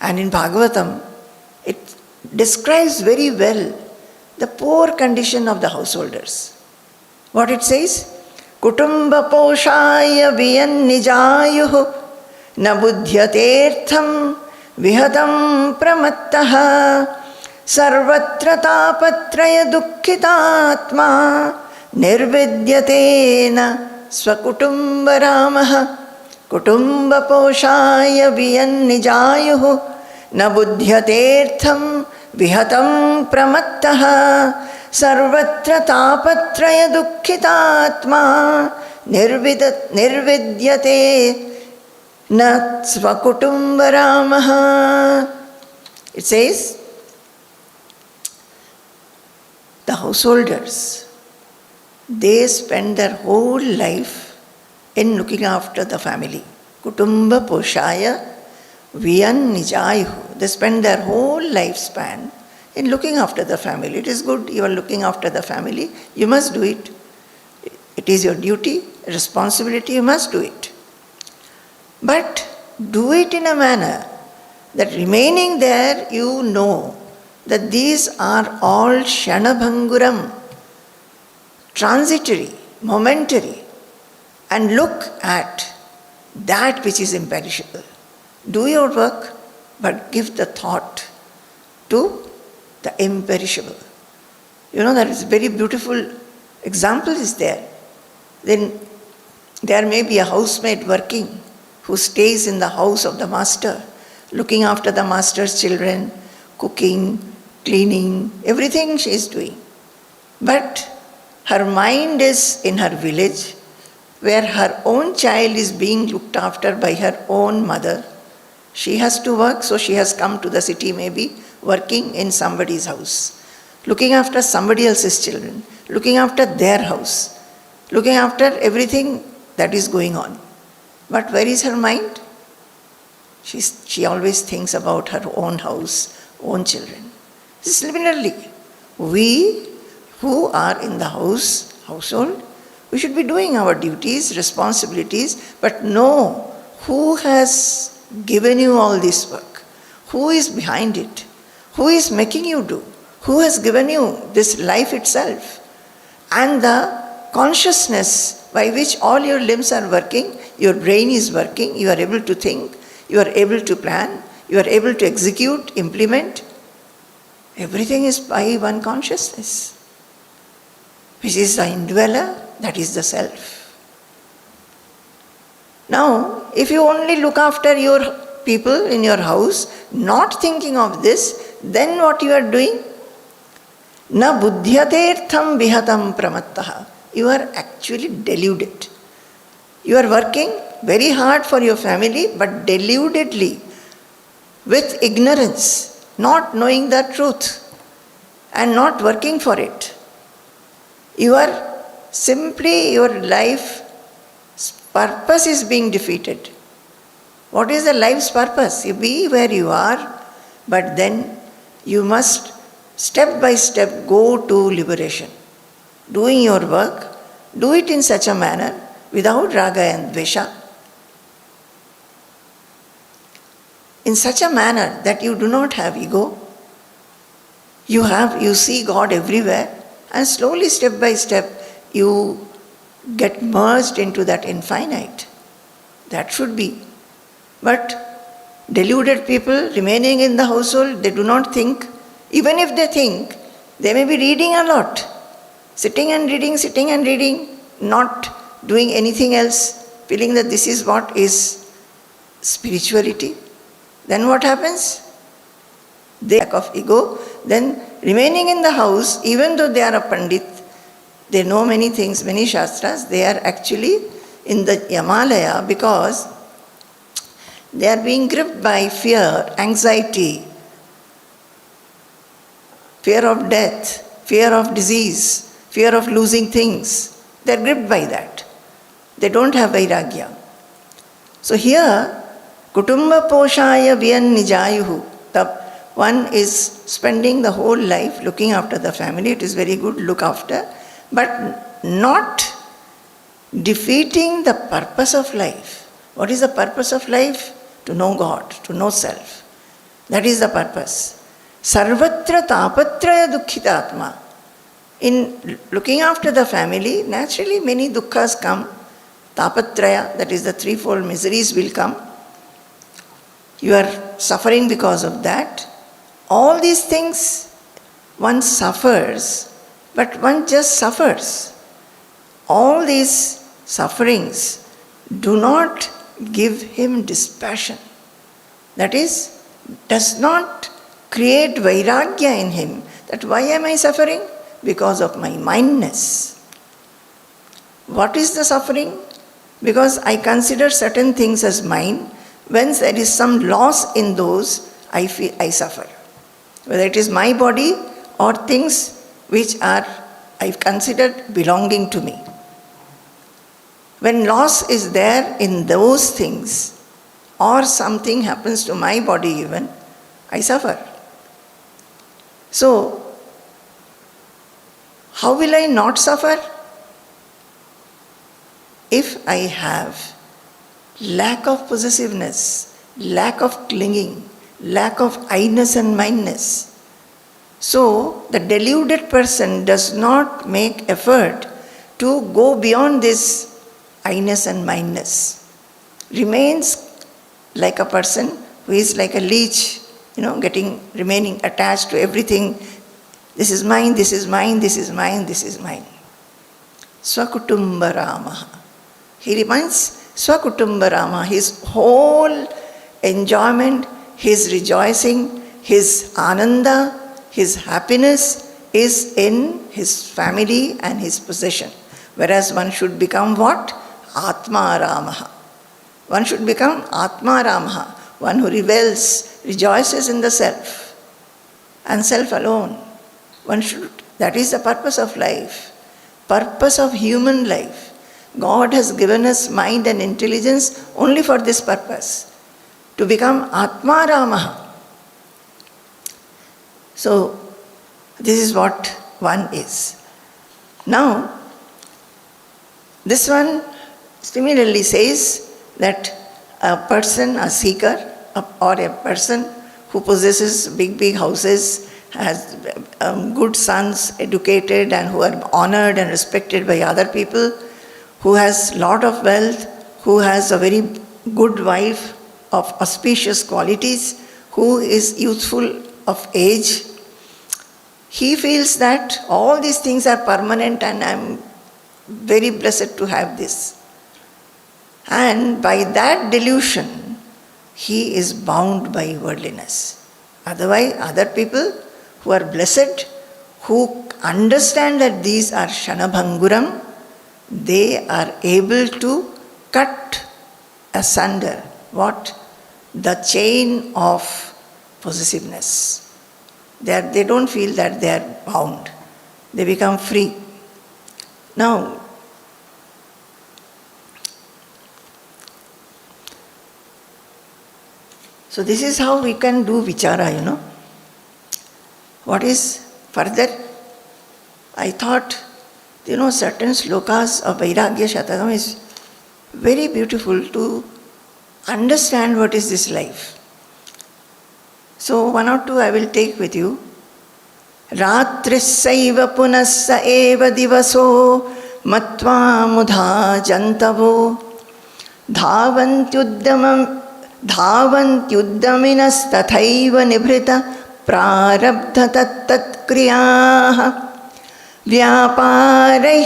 And in Bhagavatam, it describes very well the poor condition of the householders. What it says? Kutumba poshaya viyan nijayuhu na buddhyatertham vihatam pramattaha sarvatra tapatraya dukkhitatma nirvidyatena swakutumba ramaha kutumba poshaya viyan nijayuhu na buddhyatertham vihatam pramattaha sarvatra tapatraya dukkhitatma nirvidyate na svakutumba ramaha. It says, the householders, they spend their whole life in looking after the family. Kutumba poshaya viyan nijayuhu. They spend their whole lifespan in looking after the family. It is good, you are looking after the family. You must do it. It is your duty, responsibility, you must do it. But do it in a manner that remaining there, you know that these are all shanabhanguram, transitory, momentary, and look at that which is imperishable. Do your work, but give the thought to the imperishable. You know, that is a very beautiful example is there. Then there may be a housemaid working who stays in the house of the master, looking after the master's children, cooking, cleaning, everything she is doing. But her mind is in her village, where her own child is being looked after by her own mother. She has to work, so she has come to the city maybe, working in somebody's house, looking after somebody else's children, looking after their house, looking after everything that is going on. But where is her mind? She always thinks about her own house, own children. Similarly, we who are in the household, we should be doing our duties, responsibilities, but know who has given you all this work, who is behind it, who is making you do, who has given you this life itself, and the consciousness by which all your limbs are working, your brain is working, you are able to think, you are able to plan, you are able to execute, implement. Everything is by one consciousness, which is the indweller, that is the self. Now, if you only look after your people in your house, not thinking of this, then what you are doing? Na buddhyatertham vihatam pramattaha. You are actually deluded. You are working very hard for your family, but deludedly, with ignorance, not knowing the truth, and not working for it. You are simply, your life's purpose is being defeated. What is the life's purpose? You be where you are, but then you must step by step go to liberation. Doing your work, do it in such a manner without raga and dvesha, in such a manner that you do not have ego. You see God everywhere, and slowly, step by step, you get merged into that infinite. That should be. But deluded people remaining in the household, they do not think. Even if they think, they may be reading a lot. Sitting and reading, not doing anything else, feeling that this is what is spirituality. then what happens? They lack of ego, then remaining in the house, even though they are a Pandit, they know many things, many Shastras, they are actually in the Yamalaya because they are being gripped by fear, anxiety, fear of death, fear of disease, fear of losing things. They are gripped by that. They don't have Vairagya. So here, Kutumba Poshaya Vyan Nijayuhu. The one is spending the whole life looking after the family. It is very good, look after. But not defeating the purpose of life. What is the purpose of life? To know God, to know self. That is the purpose. Sarvatra tapatraya dukkhitatma. In looking after the family, naturally many dukkhas come. Tapatraya, that is the threefold miseries will come. You are suffering because of that. All these things, one suffers, but one just suffers. All these sufferings do not give him dispassion. That is, does not create Vairagya in him. That why am I suffering? Because of my mindness. What is the suffering? Because I consider certain things as mine. When there is some loss in those, I suffer. Whether it is my body or things which are I've considered belonging to me. When loss is there in those things, or something happens to my body even, I suffer. So, how will I not suffer? If I have lack of possessiveness, lack of clinging, lack of I-ness and mindness. So, the deluded person does not make effort to go beyond this I-ness and mindness. Remains like a person who is like a leech, remaining attached to everything. This is mine, this is mine, this is mine, this is mine. Swakutumba Ramaha. He remains Swakutumba Rama. His whole enjoyment, his rejoicing, his ananda, his happiness is in his family and his possession. Whereas one should become what? Atma Ramaha. One should become Atma Ramaha, one who revels, rejoices in the self and self alone. That is the purpose of life, purpose of human life. God has given us mind and intelligence only for this purpose, to become Atma Ramaha. So, this is what one is. Now, this one similarly says that a person, a seeker, or a person who possesses big houses, has good sons, educated, and who are honored and respected by other people, who has lot of wealth, who has a very good wife of auspicious qualities, who is youthful of age, he feels that all these things are permanent and I am very blessed to have this. And by that delusion, he is bound by worldliness. Otherwise, other people who are blessed, who understand that these are Shanabhanguram, they are able to cut asunder what? The chain of possessiveness. They don't feel that they are bound. They become free. Now, so this is how we can do Vichara, What is further? I thought, certain slokas of Vairagya Shatakam is very beautiful to understand what is this life. So one or two I will take with you. Ratrisaiva punassa eva divaso matva mudha jantavo dhavantyuddaminas tathaiva nibrita prarabdha tat kriyaha vyaparai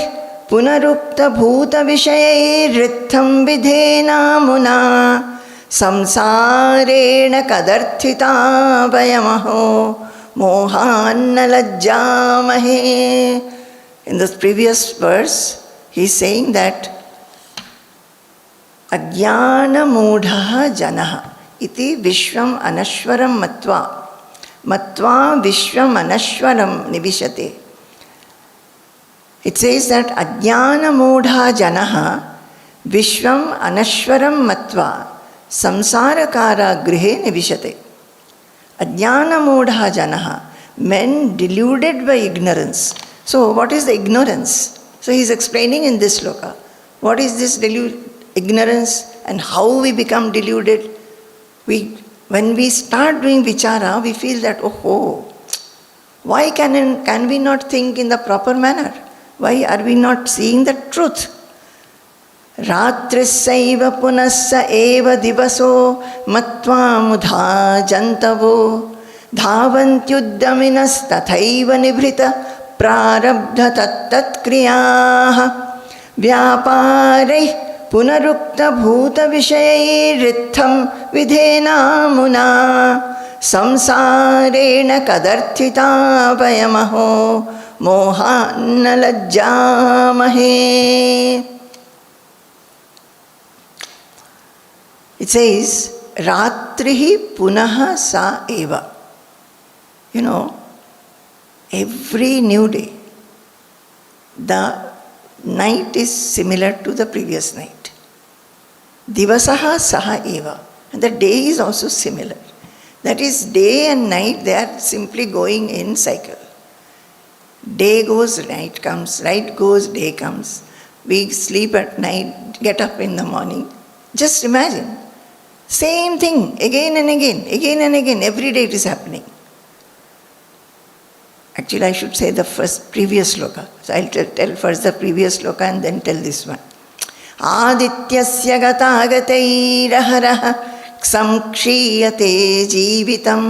punarupta bhuta vishayairritham vidhena muna samsarena kadarthita vayamaho mohanna lajjamahe. In this previous verse, he is saying that Ajnana mudhaha janaha iti vishvam anashwaram matva vishvam anashwaram nivishate. It says that Ajnana mudha janaha vishvam anashwaram matva samsarakara grihe nivishate. Ajnana mudha janaha, men deluded by ignorance. So what is the ignorance? So he is explaining in this sloka. What is this ignorance and how we become deluded? When we start doing vichara, we feel that, oh, why can we not think in the proper manner? Why are we not seeing the truth? Ratrisaiva punassa eva divaso matva mudha jantavo dhavantyuddaminas tathaiva nibhrita prarabdha tattat kriyaha vyapareh punarukta bhuta vishayiritham vidhenamuna samsarena kadarthita vayamaho mohanna lajjamahe. It says, Ratrihi punaha sa eva. You know, every new day, the night is similar to the previous night. Divasaha saha eva. And the day is also similar. That is, day and night, they are simply going in cycle. Day goes, night comes, night goes, day comes. We sleep at night, get up in the morning. Just imagine. Same thing, again and again, every day it is happening. Actually, I should say the previous sloka. So I'll tell first the previous sloka and then tell this one. Adityasya gatagatairaharaha ksamkshiyate jeevitam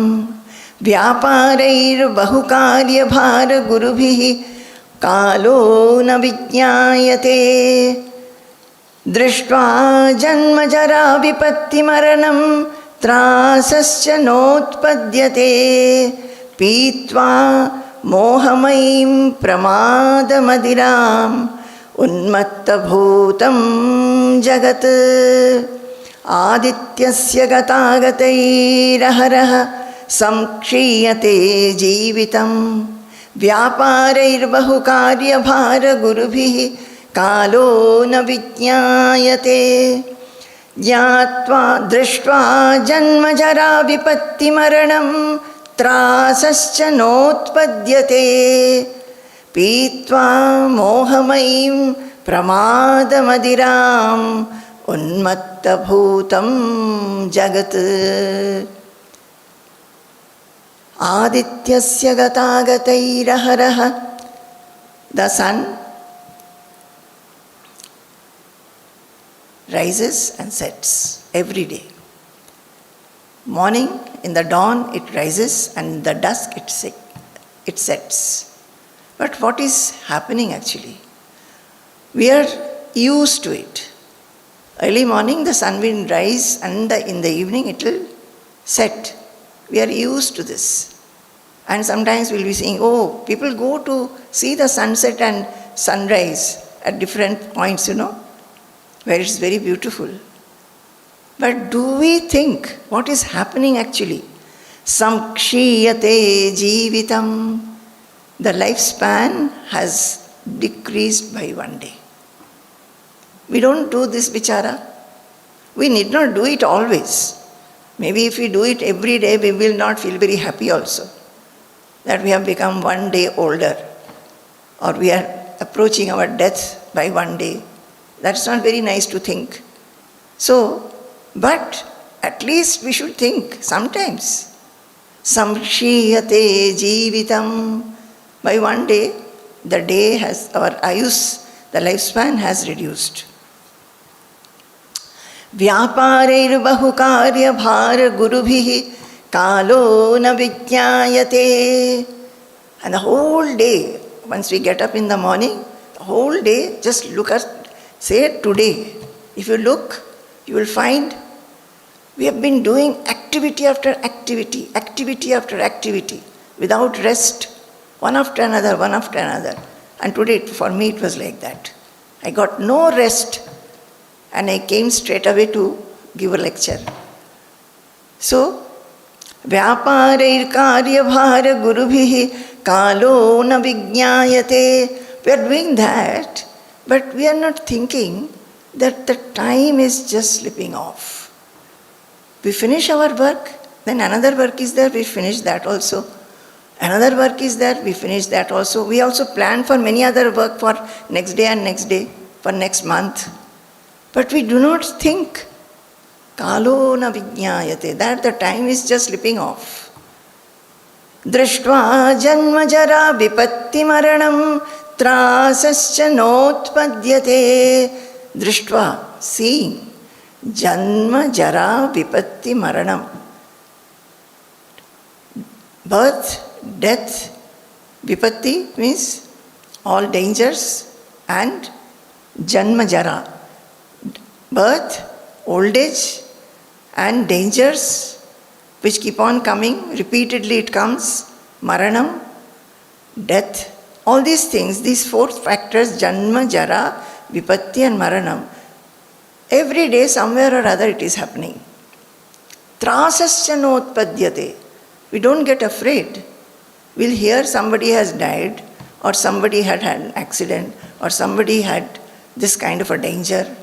vyaparair bahukarya bhara gurubhihi kalo na vijñāyate दृष्ट्वा जन्म जरा विपत्ति मरणं त्रासश्च नोत्पद्यते पीत्वा मोहमयीं प्रमादमदिराम् उन्मत्तभूतं जगत् आदित्यस्य गतागतैरहरः संक्षीयते जीवितं व्यापारैर्बहुकार्यभारगुरुभिः कालो न विज्ञायते ज्ञात्वा दृष्ट्वा जन्म जरा विपत्ति मरणं त्रासश्च नोत्पद्यते पीत्वा मोहमयीं प्रमादमदिराम् उन्मत्तभूतं जगत् आदित्यस्य गतागतैरहरः. The sun rises and sets every day. Morning, in the dawn it rises, and in the dusk it sets. But what is happening actually? We are used to it. Early morning the sun will rise, and in the evening it will set. We are used to this. And sometimes we'll be saying, oh, people go to see the sunset and sunrise at different points, where it's very beautiful. But do we think what is happening actually? Samkshiyate jeevitam. The lifespan has decreased by one day. We don't do this vichara. We need not do it always. Maybe if we do it every day, we will not feel very happy also that we have become one day older, or we are approaching our death by one day. That's not very nice to think. So, but at least we should think sometimes. Samkshiyate jeevitam. By one day, the day has, our ayus, the lifespan has reduced. Vyapareir bahukarya bhara gurubhihi kalo na vijñāyate. And the whole day, once we get up in the morning, the whole day, just look at, say today. If you look, you will find We have been doing activity after activity, activity after activity, without rest, one after another, one after another. And today, for me, it was like that. I got no rest, and I came straight away to give a lecture. So, Vyapareir karyabhara gurubhihi kalo na vijñāyate. We are doing that, but we are not thinking that the time is just slipping off. We finish our work, then another work is there, we finish that also. Another work is there, we finish that also. We also plan for many other work for next day and next day, for next month. But we do not think, kalo na vijñāyate, that the time is just slipping off. Drishtva janma jara vipatti maranam trasascha notpadyate. Drishtva, seeing. Janma jara vipatti maranam. Birth, death, vipatti means all dangers, and janma jara. Birth, old age, and dangers which keep on coming, repeatedly it comes, maranam, death. All these things, these four factors, janma, jara, vipatti and maranam, every day somewhere or other it is happening. Trasascha notpadyate. We don't get afraid. We'll hear somebody has died, or somebody had had an accident, or somebody had this kind of a danger.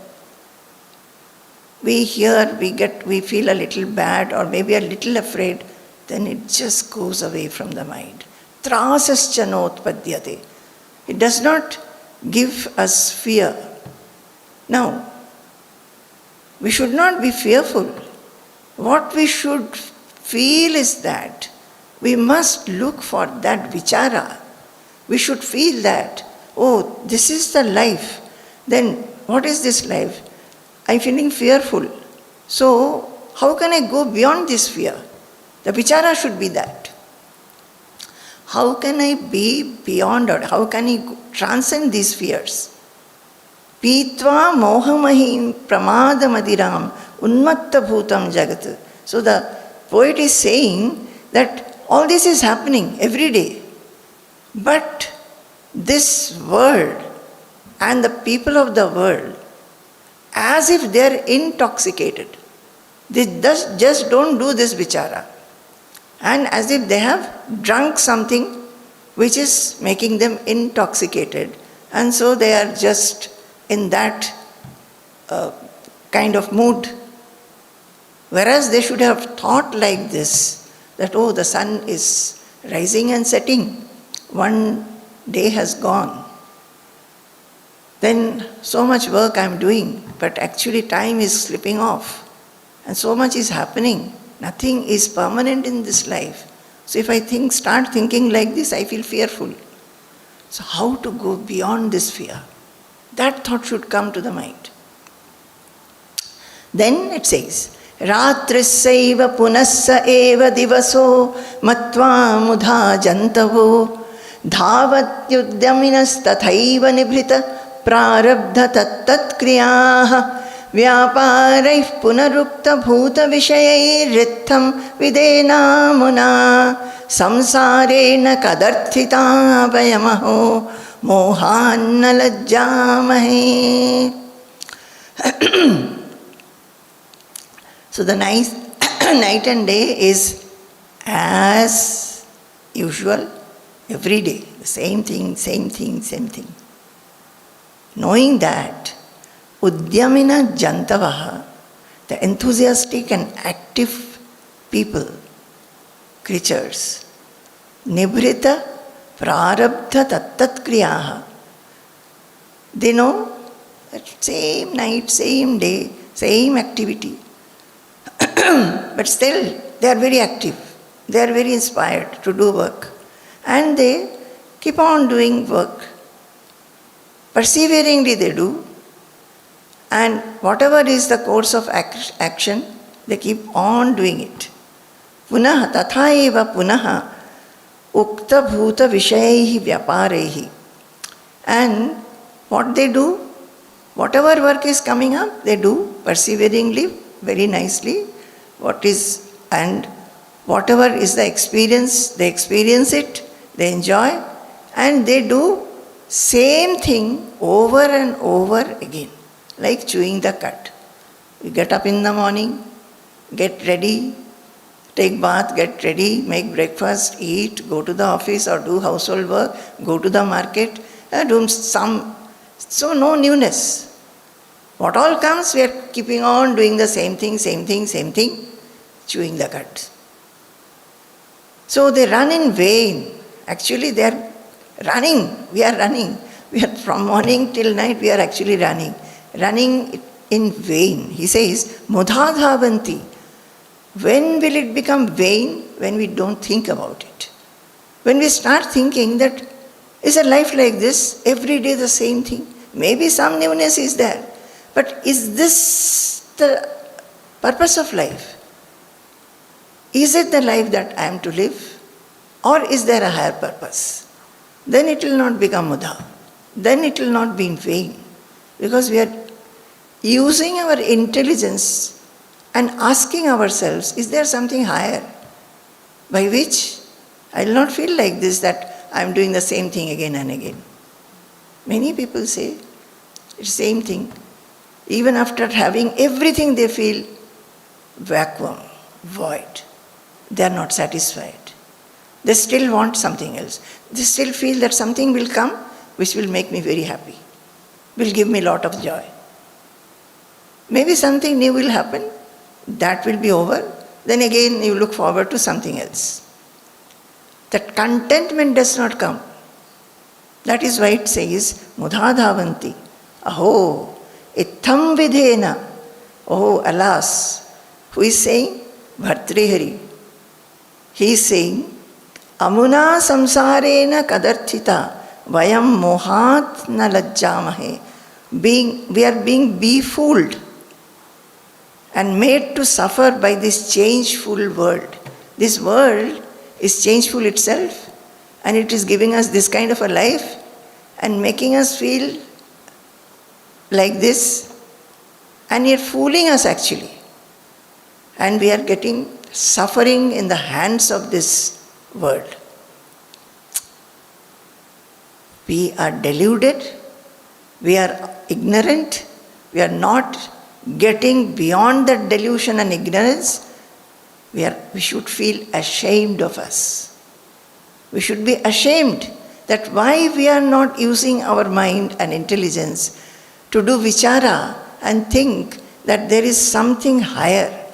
We hear, we feel a little bad or maybe a little afraid, then it just goes away from the mind. Trasascha notpadyate. It does not give us fear. Now, we should not be fearful. What we should feel is that we must look for that vichara. We should feel that, oh, this is the life. Then what is this life? I'm feeling fearful. So how can I go beyond this fear? The vichara should be that. How can I be beyond, or how can I transcend these fears? Pitva mohamahim pramadamadiram unmatta bhutam jagat. So the poet is saying that all this is happening every day. But this world and the people of the world, as if they are intoxicated. They just don't do this vichara. And as if they have drunk something which is making them intoxicated. And so they are just in that kind of mood. Whereas they should have thought like this, that oh, the sun is rising and setting. One day has gone. Then so much work I am doing, but actually time is slipping off. And so much is happening. Nothing is permanent in this life. So if I start thinking like this, I feel fearful. So how to go beyond this fear? That thought should come to the mind. Then it says, Ratrisaiva punassa eva divaso matva mudha jantavo dhavatyudyaminas tathaiva nibhrita prarabdha tattat kriyaha vyaparai punarukta bhuta vishayai ritham videna muna samsarena kadarthita vayamaho mohanna lajjamahe. So the night and day is as usual, every day, the same thing, same thing, same thing. Knowing that, Udyamina Jantavaha, the enthusiastic and active people, creatures, Nibhrita Prarabdha Tattat Kriyaha, they know that same night, same day, same activity. But still, they are very active. They are very inspired to do work. And they keep on doing work. Perseveringly they do. And whatever is the course of action, they keep on doing it. Punaha tathaeva punaha ukta bhuta vishayaihi vyaparehi. And what they do, whatever work is coming up, they do perseveringly, very nicely. and whatever is the experience, they experience it, they enjoy, and they do same thing over and over again, like chewing the cud. You get up in the morning, get ready, take bath, get ready, make breakfast, eat, go to the office or do household work, go to the market, do some, so no newness. What all comes, we are keeping on doing the same thing, chewing the cud. So they run in vain. Actually they are running, we are running. We are from morning till night, we are actually running in vain. He says, mudhadhavanti. When will it become vain? When we don't think about it. When we start thinking that, is a life like this, every day the same thing? Maybe some newness is there, but is this the purpose of life? Is it the life that I am to live? Or is there a higher purpose? Then it will not become mudha. Then it will not be in vain. Because we are using our intelligence and asking ourselves, is there something higher by which I will not feel like this, that I am doing the same thing again and again. Many people say it's the same thing. Even after having everything they feel vacuum, void. They are not satisfied. They still want something else. They still feel that something will come which will make me very happy, will give me a lot of joy. Maybe something new will happen, that will be over, then again you look forward to something else. That contentment does not come. That is why it says, mudhadhavanti, aho, itham vidhena, oh alas. Who is saying? Bhartrihari. He is saying, amuna samsarena kadarthita vayam mohat na lajjamahe. We are being befooled and made to suffer by this changeful world. This world is changeful itself, and it is giving us this kind of a life and making us feel like this, and you're fooling us actually. And we are getting suffering in the hands of this world. We are deluded, we are ignorant, we are not getting beyond that delusion and ignorance. We should feel ashamed of us. We should be ashamed that why we are not using our mind and intelligence to do vichara and think that there is something higher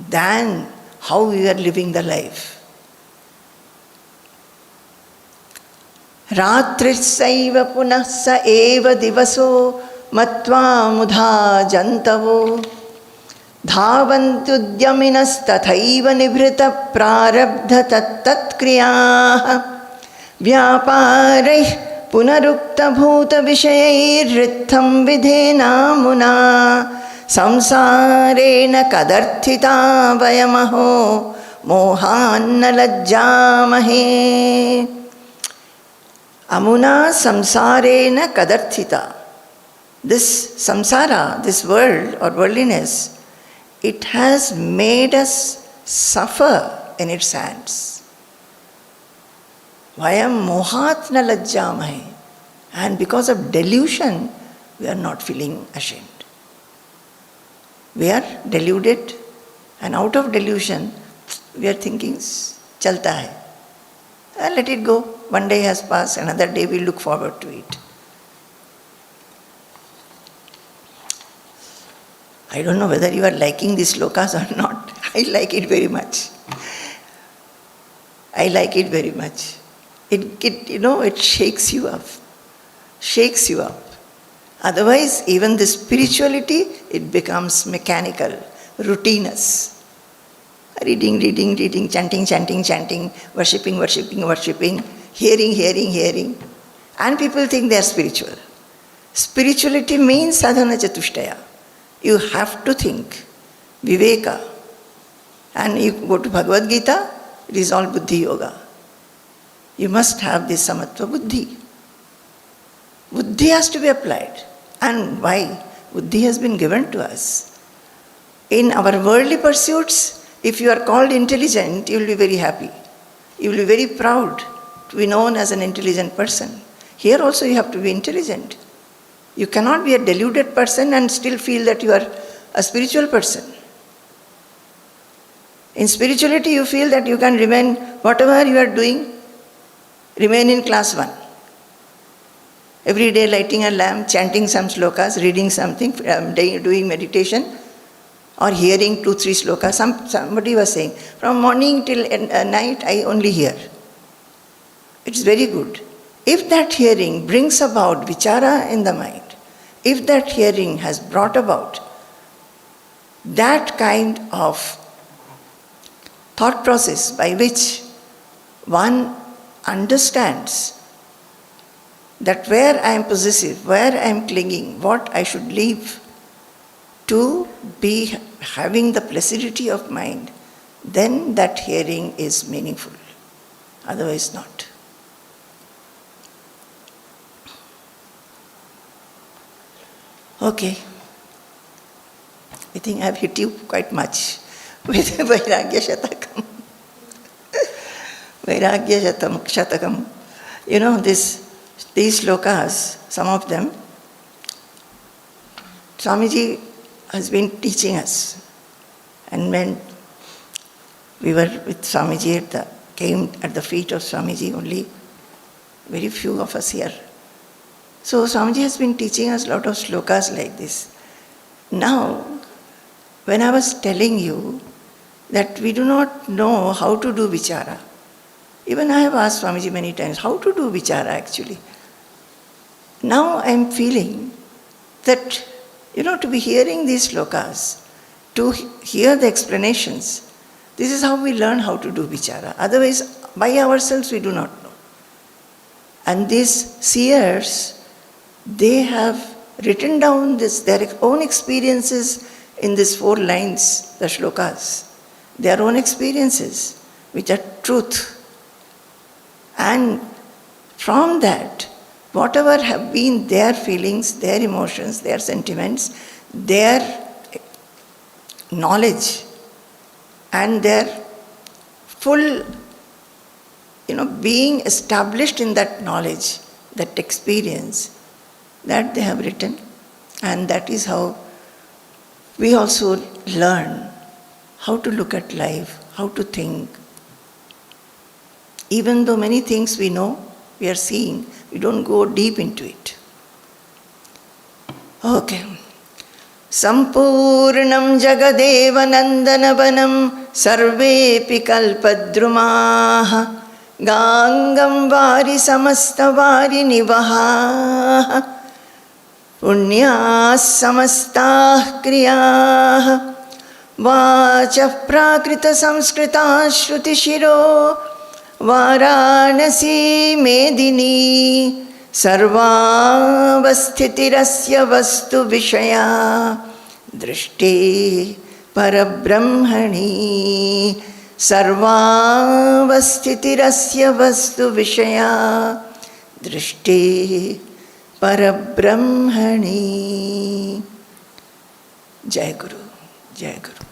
than how we are living the life. Ratrisaiva punah sa eva divaso matva mudha jantavo dhavantudyaminas tathaiva nibhrita prarabdha tat kriyaah vyaparih punarukta bhuta vishayairritham vidhena muna samsarena kadarthita vayamaho mohanna lajjamahe. Amuna samsarena kadarthita. This samsara, this world or worldliness, it has made us suffer in its hands. Vayam mohat na lajjamahe. And because of delusion, we are not feeling ashamed. We are deluded, and out of delusion, we are thinking, chalta hai. Let it go. One day has passed, another day we look forward to it. I don't know whether you are liking these slokas or not. I like it very much. I like it very much. It shakes you up. Shakes you up. Otherwise, even the spirituality, it becomes mechanical, routinous. Reading, chanting, worshipping, hearing. And people think they are spiritual. Spirituality means sadhana chatushtaya. You have to think, viveka. And you go to Bhagavad Gita, it is all buddhi yoga. You must have this samatva buddhi. Buddhi has to be applied. And why? Buddhi has been given to us. In our worldly pursuits, If you are called intelligent, you will be very happy. You will be very proud to be known as an intelligent person. Here also you have to be intelligent. You cannot be a deluded person and still feel that you are a spiritual person. In spirituality, you feel that you can remain, whatever you are doing, remain in class 1. Every day lighting a lamp, chanting some slokas, reading something, doing meditation, or hearing 2-3 slokas. Somebody was saying, from morning till night, I only hear. It's very good. If that hearing brings about vichara in the mind, if that hearing has brought about that kind of thought process by which one understands that where I am possessive, where I am clinging, what I should leave to be having the placidity of mind, then that hearing is meaningful. Otherwise not. Okay. I think I have hit you quite much with Vairagya Shatakam. Vairagya Shatakam. You know, these slokas, some of them, Swamiji has been teaching us. And when we were with Swamiji, came at the feet of Swamiji, only very few of us here. So Swamiji has been teaching us a lot of slokas like this. Now, when I was telling you that we do not know how to do vichara, even I have asked Swamiji many times, how to do vichara actually? Now I am feeling that, to be hearing these slokas, to hear the explanations, this is how we learn how to do vichara. Otherwise, by ourselves we do not know. And these seers, they have written down their own experiences in these 4 lines, the shlokas. Their own experiences, which are truth. And from that, whatever have been their feelings, their emotions, their sentiments, their knowledge, and their full, being established in that knowledge, that experience, that they have written. And that is how we also learn how to look at life, how to think. Even though many things we know, we are seeing, we don't go deep into it. Okay. Sampurnam Jagadeva Nandanavanam Sarvepi Kalpadrumaha Gangam Vari Samasta Vari Nivaha Punyas Samastah Kriyah Vacha Prakrita Samskrita Shruti Shiro Varanasi Medini Sarvavasthitirasya Vastu Vishaya Drishti Parabrahmani Sarvavasthitirasya Vastu Vishaya Drishti Parabrahmani. Jai Guru, Jai Guru.